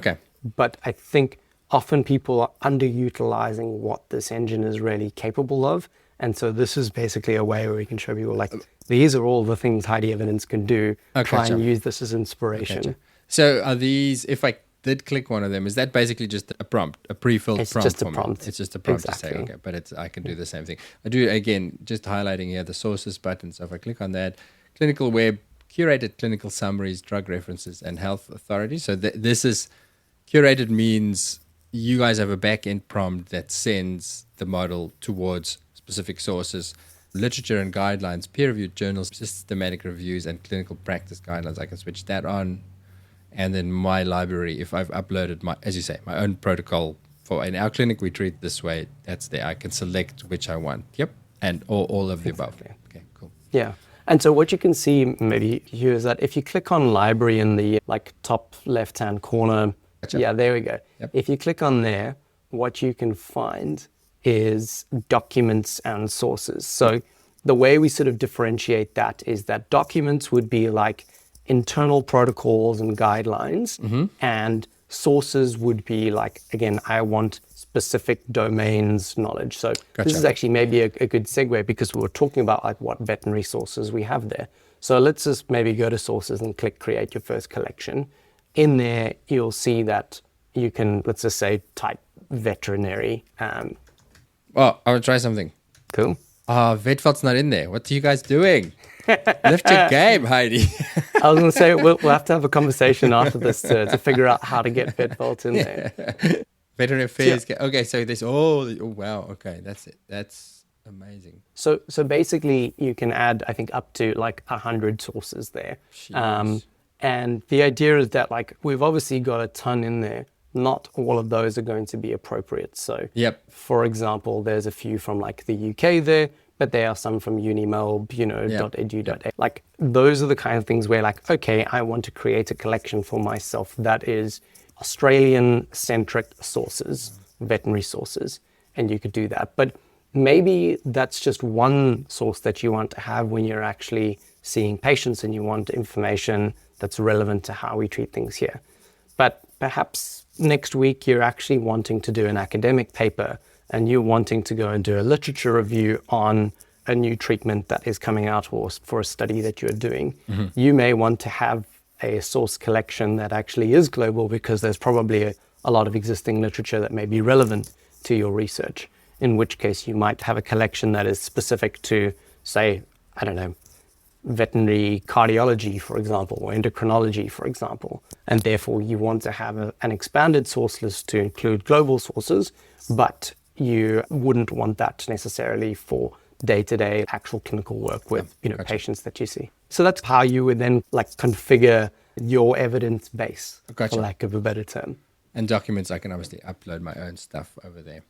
But I think often people are underutilizing what this engine is really capable of. And so this is basically a way where we can show people like, these are all the things Heidi Evidence can do. Try and use this as inspiration. So are these, if I did click one of them, is that basically just a prompt, a pre-filled prompt? It's just a prompt. It's just a prompt to say, okay, but I can do the same thing. I do, again, just highlighting here the sources button. So if I click on that, clinical web, curated clinical summaries, drug references, and health authorities. So this is, curated means you guys have a back-end prompt that sends the model towards specific sources, literature and guidelines, peer-reviewed journals, systematic reviews, and clinical practice guidelines. I can switch that on. And then my library, if I've uploaded my, as you say, my own protocol for, in our clinic, we treat this way, that's there. I can select which I want. Yep. And all of the above. Okay, cool. Yeah. And so what you can see maybe here is that if you click on library in the like top left-hand corner, yeah, there we go. If you click on there, what you can find is documents and sources. So the way we sort of differentiate that is that documents would be like internal protocols and guidelines, and sources would be like, again, I want specific domains knowledge. So this is actually maybe a good segue, because we were talking about like what veterinary sources we have there. So let's just maybe go to sources and click create your first collection. In there, you'll see that you can, let's just say, type veterinary. Well, I will try something. Cool. Vetfeld's not in there. What are you guys doing? Lift your game, Heidi. I was going to say, we'll have to have a conversation after this to figure out how to get Vetfeld in there. Veterinary affairs. Okay, so there's wow. Okay, that's it. That's amazing. So basically, you can add, I think, up to like 100 sources there. And the idea is that like we've obviously got a ton in there. Not all of those are going to be appropriate. So, for example, there's a few from like the UK there, but there are some from Unimelb, .edu.au. Like those are the kind of things where like, okay, I want to create a collection for myself that is Australian-centric sources, veterinary sources, and you could do that. But maybe that's just one source that you want to have when you're actually seeing patients and you want information that's relevant to how we treat things here. But perhaps next week you're actually wanting to do an academic paper and you're wanting to go and do a literature review on a new treatment that is coming out or for a study that you're doing. You may want to have a source collection that actually is global, because there's probably a lot of existing literature that may be relevant to your research, in which case you might have a collection that is specific to, say, I don't know, veterinary cardiology, for example, or endocrinology, for example. And therefore you want to have an expanded source list to include global sources, but you wouldn't want that necessarily for day-to-day actual clinical work with patients that you see. So that's how you would then like configure your evidence base, for lack of a better term. And documents, I can obviously upload my own stuff over there.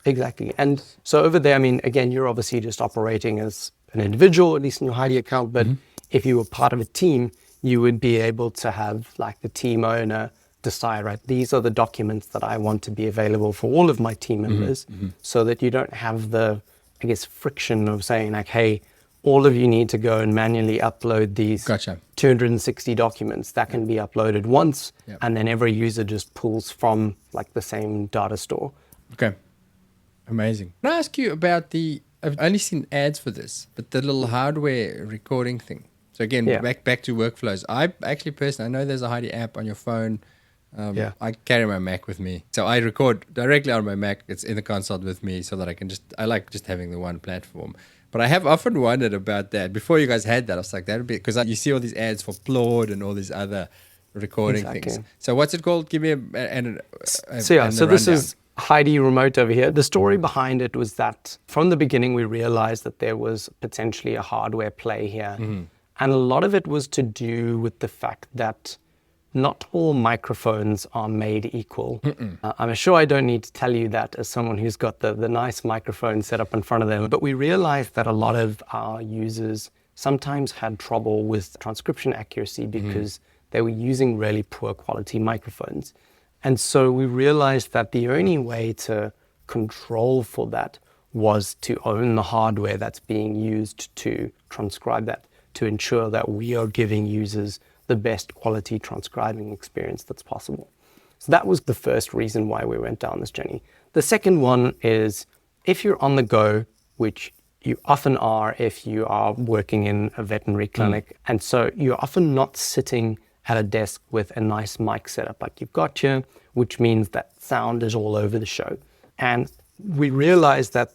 Exactly. And so over there, I mean, again, you're obviously just operating as an individual, at least in your Heidi account, but if you were part of a team, you would be able to have like the team owner decide, right, these are the documents that I want to be available for all of my team members, so that you don't have the, I guess, friction of saying like, hey, all of you need to go and manually upload these 260 documents that can be uploaded once, and then every user just pulls from like the same data store. Okay. Amazing. Can I ask you about I've only seen ads for this, but the little hardware recording thing. So again, back to workflows. I actually personally, I know there's a Heidi app on your phone. I carry my Mac with me. So I record directly on my Mac. It's in the console with me so that I like just having the one platform. But I have often wondered about that. Before you guys had that, I was like, that would be, because you see all these ads for Claude and all these other recording things. So what's it called? Give me So this is Heidi Remote over here. The story behind it was that from the beginning, we realized that there was potentially a hardware play here. Mm-hmm. And a lot of it was to do with the fact that not all microphones are made equal. I'm sure I don't need to tell you that as someone who's got the nice microphone set up in front of them. But we realized that a lot of our users sometimes had trouble with transcription accuracy because they were using really poor quality microphones. And so we realized that the only way to control for that was to own the hardware that's being used to transcribe that, to ensure that we are giving users the best quality transcribing experience that's possible. So that was the first reason why we went down this journey. The second one is if you're on the go, which you often are if you are working in a veterinary clinic, and so you're often not sitting at a desk with a nice mic setup like you've got here, which means that sound is all over the show. And we realized that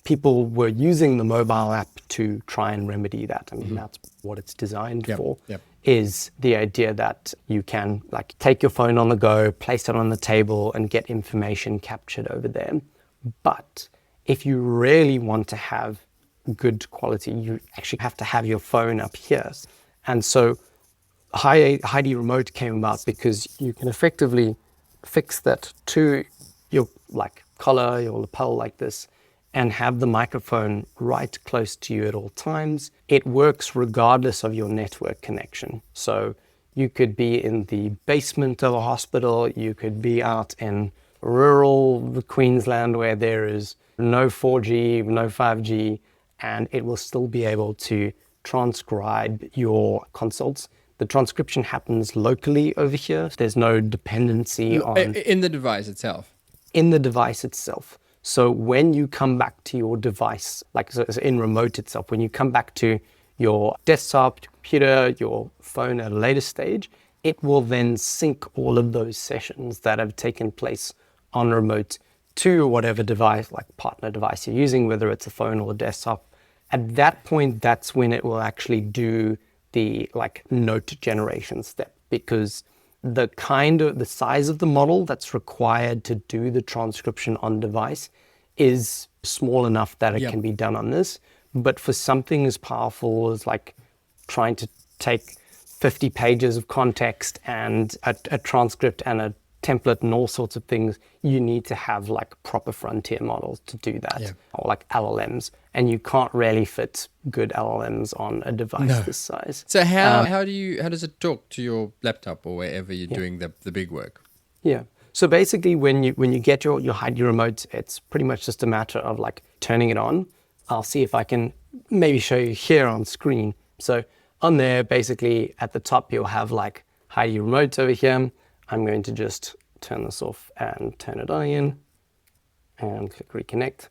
people were using the mobile app to try and remedy that. I mean, that's what it's designed for, is the idea that you can like take your phone on the go, place it on the table and get information captured over there. But if you really want to have good quality, you actually have to have your phone up here. And so Heidi Remote came about because you can effectively fix that to your like collar, your lapel like this, and have the microphone right close to you at all times. It works regardless of your network connection. So you could be in the basement of a hospital, you could be out in rural Queensland where there is no 4G, no 5G, and it will still be able to transcribe your consults. The transcription happens locally over here. There's no dependency on... In the device itself? In the device itself. So when you come back to your device, like so in Remote itself, when you come back to your desktop, computer, your phone at a later stage, it will then sync all of those sessions that have taken place on Remote to whatever device, like partner device you're using, whether it's a phone or a desktop. At that point, that's when it will actually do the like note generation step, because the size of the model that's required to do the transcription on device is small enough that it can be done on this. But for something as powerful as like trying to take 50 pages of context and a transcript and a template and all sorts of things, you need to have like proper frontier models to do that, or like LLMs, and you can't really fit good LLMs on a device this size. So how does it talk to your laptop or wherever you're doing the big work? Yeah. So basically, when you get your Heidi Remote, it's pretty much just a matter of like turning it on. I'll see if I can maybe show you here on screen. So on there, basically at the top, you'll have like Heidi Remote over here. I'm going to just turn this off and turn it on again and click reconnect.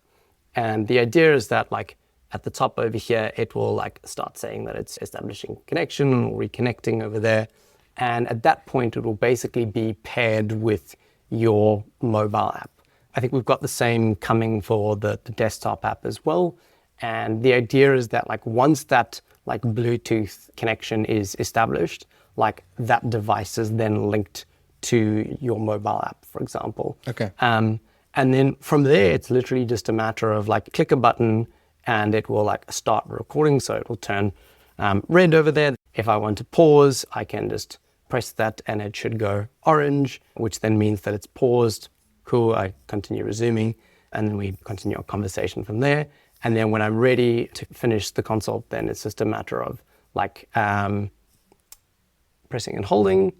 And the idea is that like at the top over here, it will like start saying that it's establishing connection or reconnecting over there. And at that point, it will basically be paired with your mobile app. I think we've got the same coming for the desktop app as well. And the idea is that like once that like Bluetooth connection is established, like that device is then linked to your mobile app, for example. Okay. And then from there, it's literally just a matter of like click a button and it will like start recording. So it will turn red over there. If I want to pause, I can just press that and it should go orange, which then means that it's paused. Cool, I continue resuming and then we continue our conversation from there. And then when I'm ready to finish the consult, then it's just a matter of like pressing and holding.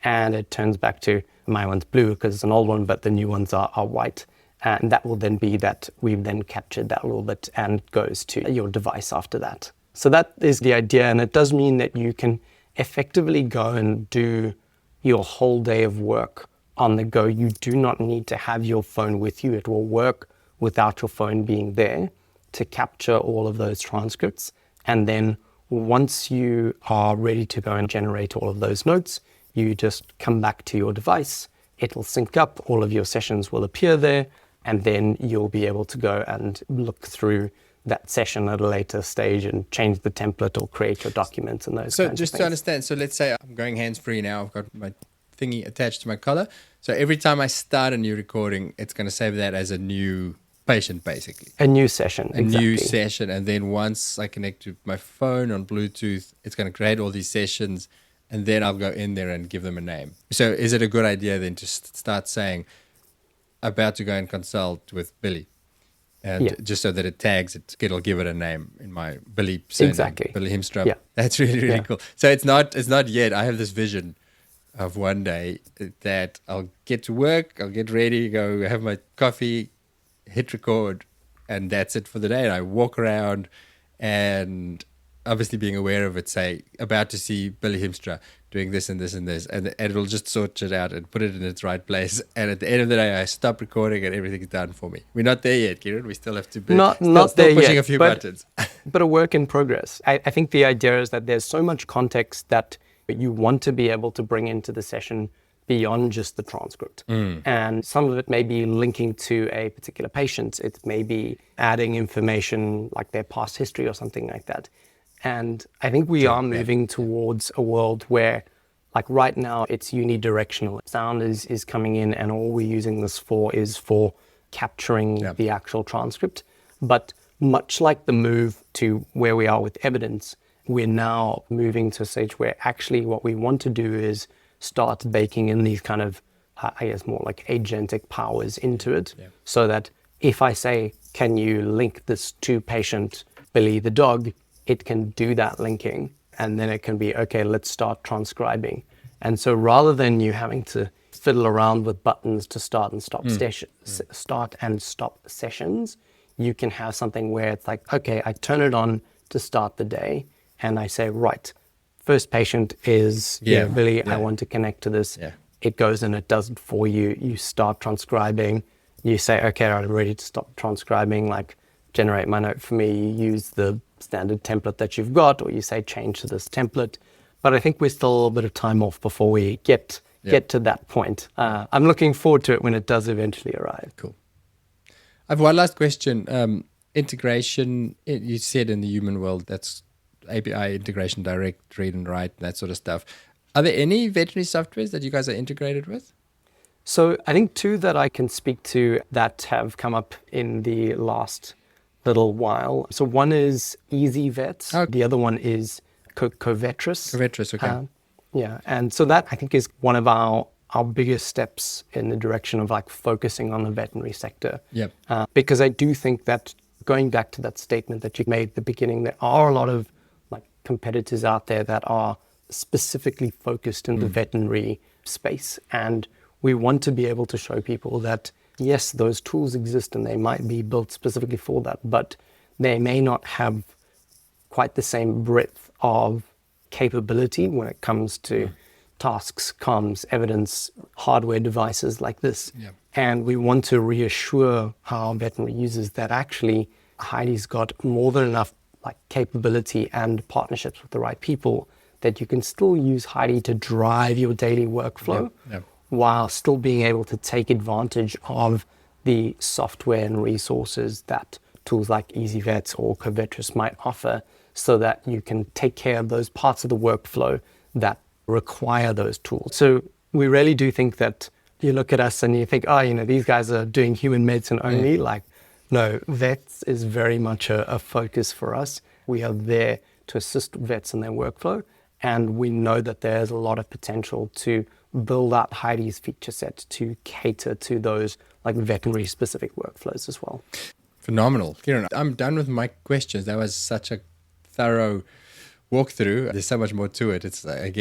And it turns back to my one's blue because it's an old one, but the new ones are white. And that will then be that we've then captured that a little bit and goes to your device after that. So that is the idea. And it does mean that you can effectively go and do your whole day of work on the go. You do not need to have your phone with you. It will work without your phone being there to capture all of those transcripts. And then once you are ready to go and generate all of those notes, you just come back to your device, it'll sync up, all of your sessions will appear there, and then you'll be able to go and look through that session at a later stage and change the template or create your documents and those So kinds just of to things. understand, so let's say I'm going hands-free now. I've got my thingy attached to my collar. So every time I start a new recording, it's going to save that as a new patient, basically. A new session, A new session. And then once I connect to my phone on Bluetooth, it's going to create all these sessions. And then I'll go in there and give them a name. So is it a good idea then to start saying, about to go and consult with Billy? And just so that it tags it, it'll give it a name in my Billy surname, Exactly. Billy Himstra. Yeah. That's really cool. So it's not yet. I have this vision of one day that I'll get to work, I'll get ready, go have my coffee, hit record, and that's it for the day. And I walk around and obviously being aware of it, say, about to see Billy Himstra doing this and this and this, and it'll just sort it out and put it in its right place. And at the end of the day, I stop recording and everything's done for me. We're not there yet, Kieran. We still have to be not still there pushing yet, a few buttons. But a work in progress. I think the idea is that there's so much context that you want to be able to bring into the session beyond just the transcript. And some of it may be linking to a particular patient. It may be adding information like their past history or something like that. And I think we are moving towards a world where, like right now, it's unidirectional. Sound is coming in and all we're using this for is for capturing the actual transcript. But much like the move to where we are with evidence, we're now moving to a stage where actually what we want to do is start baking in these kind of, I guess, more like agentic powers into it. So that if I say, can you link this to patient Billy the dog, it can do that linking, and then it can be, okay, let's start transcribing. And so rather than you having to fiddle around with buttons to start and stop sessions, you can have something where it's like, okay, I turn it on to start the day, and I say, right, first patient is Billy, I want to connect to this. It goes and it does it for you. You start transcribing. You say, okay, I'm ready to stop transcribing, like generate my note for me. You use the standard template that you've got, or you say change to this template. But I think we're still a little bit of time off before we get to that point. I'm looking forward to it when it does eventually arrive. Cool. I have one last question. Integration, you said in the human world, that's API integration, direct, read and write, that sort of stuff. Are there any veterinary softwares that you guys are integrated with? So I think two that I can speak to that have come up in the last little while. So one is ezyVet. Oh. The other one is Covetrus. Covetrus, okay. And so that I think is one of our biggest steps in the direction of like focusing on the veterinary sector. Yep. Because I do think that going back to that statement that you made at the beginning, there are a lot of like competitors out there that are specifically focused in the veterinary space. And we want to be able to show people that yes, those tools exist and they might be built specifically for that, but they may not have quite the same breadth of capability when it comes to tasks, comms, evidence, hardware devices like this. Yep. And we want to reassure our veterinary users that actually Heidi's got more than enough like capability and partnerships with the right people that you can still use Heidi to drive your daily workflow. Yep. While still being able to take advantage of the software and resources that tools like ezyVet or Covetrus might offer, so that you can take care of those parts of the workflow that require those tools. So we really do think that you look at us and you think, these guys are doing human medicine only. Like, no, vets is very much a focus for us. We are there to assist vets in their workflow, and we know that there's a lot of potential to build out Heidi's feature set to cater to those like veterinary specific workflows as well. Phenomenal. Kieran, I'm done with my questions. That was such a thorough walkthrough. There's so much more to it. It's like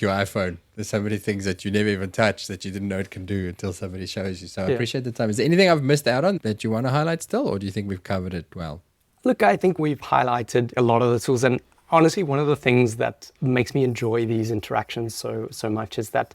your iPhone. There's so many things that you never even touch that you didn't know it can do until somebody shows you. So I appreciate the time. Is there anything I've missed out on that you want to highlight still, or do you think we've covered it well? Look, I think we've highlighted a lot of the tools, and honestly, one of the things that makes me enjoy these interactions so much is that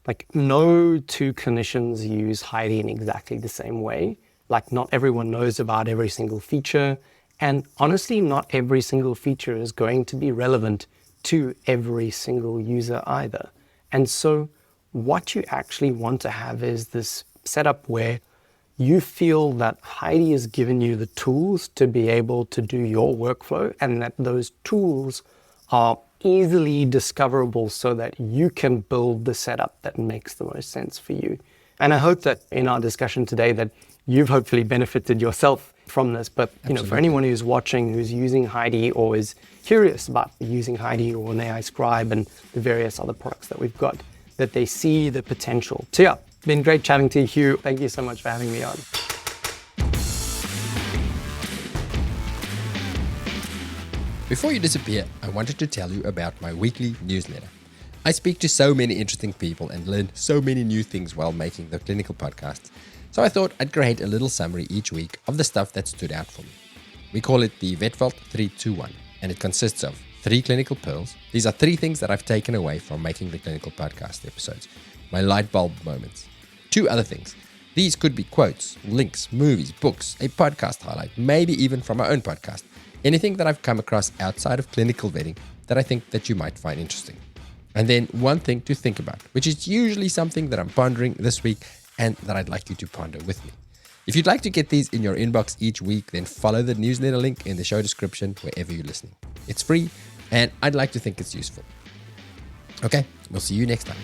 like no two clinicians use Heidi in exactly the same way. Like not everyone knows about every single feature, and honestly, not every single feature is going to be relevant to every single user either. And so what you actually want to have is this setup where you feel that Heidi has given you the tools to be able to do your workflow, and that those tools are easily discoverable so that you can build the setup that makes the most sense for you. And I hope that in our discussion today that you've hopefully benefited yourself from this. But for anyone who's watching, who's using Heidi or is curious about using Heidi or an AI Scribe and the various other products that we've got, that they see the potential. So yeah, been great chatting to you, Hugh. Thank you so much for having me on. Before you disappear, I wanted to tell you about my weekly newsletter. I speak to so many interesting people and learn so many new things while making the clinical podcasts. So I thought I'd create a little summary each week of the stuff that stood out for me. We call it the VetVault 321, and it consists of 3 clinical pearls. These are 3 things that I've taken away from making the clinical podcast episodes. My light bulb moments. 2 other things. These could be quotes, links, movies, books, a podcast highlight, maybe even from my own podcast. Anything that I've come across outside of clinical vetting that I think that you might find interesting. And then 1 thing to think about, which is usually something that I'm pondering this week and that I'd like you to ponder with me. If you'd like to get these in your inbox each week, then follow the newsletter link in the show description wherever you're listening. It's free, and I'd like to think it's useful. Okay, we'll see you next time.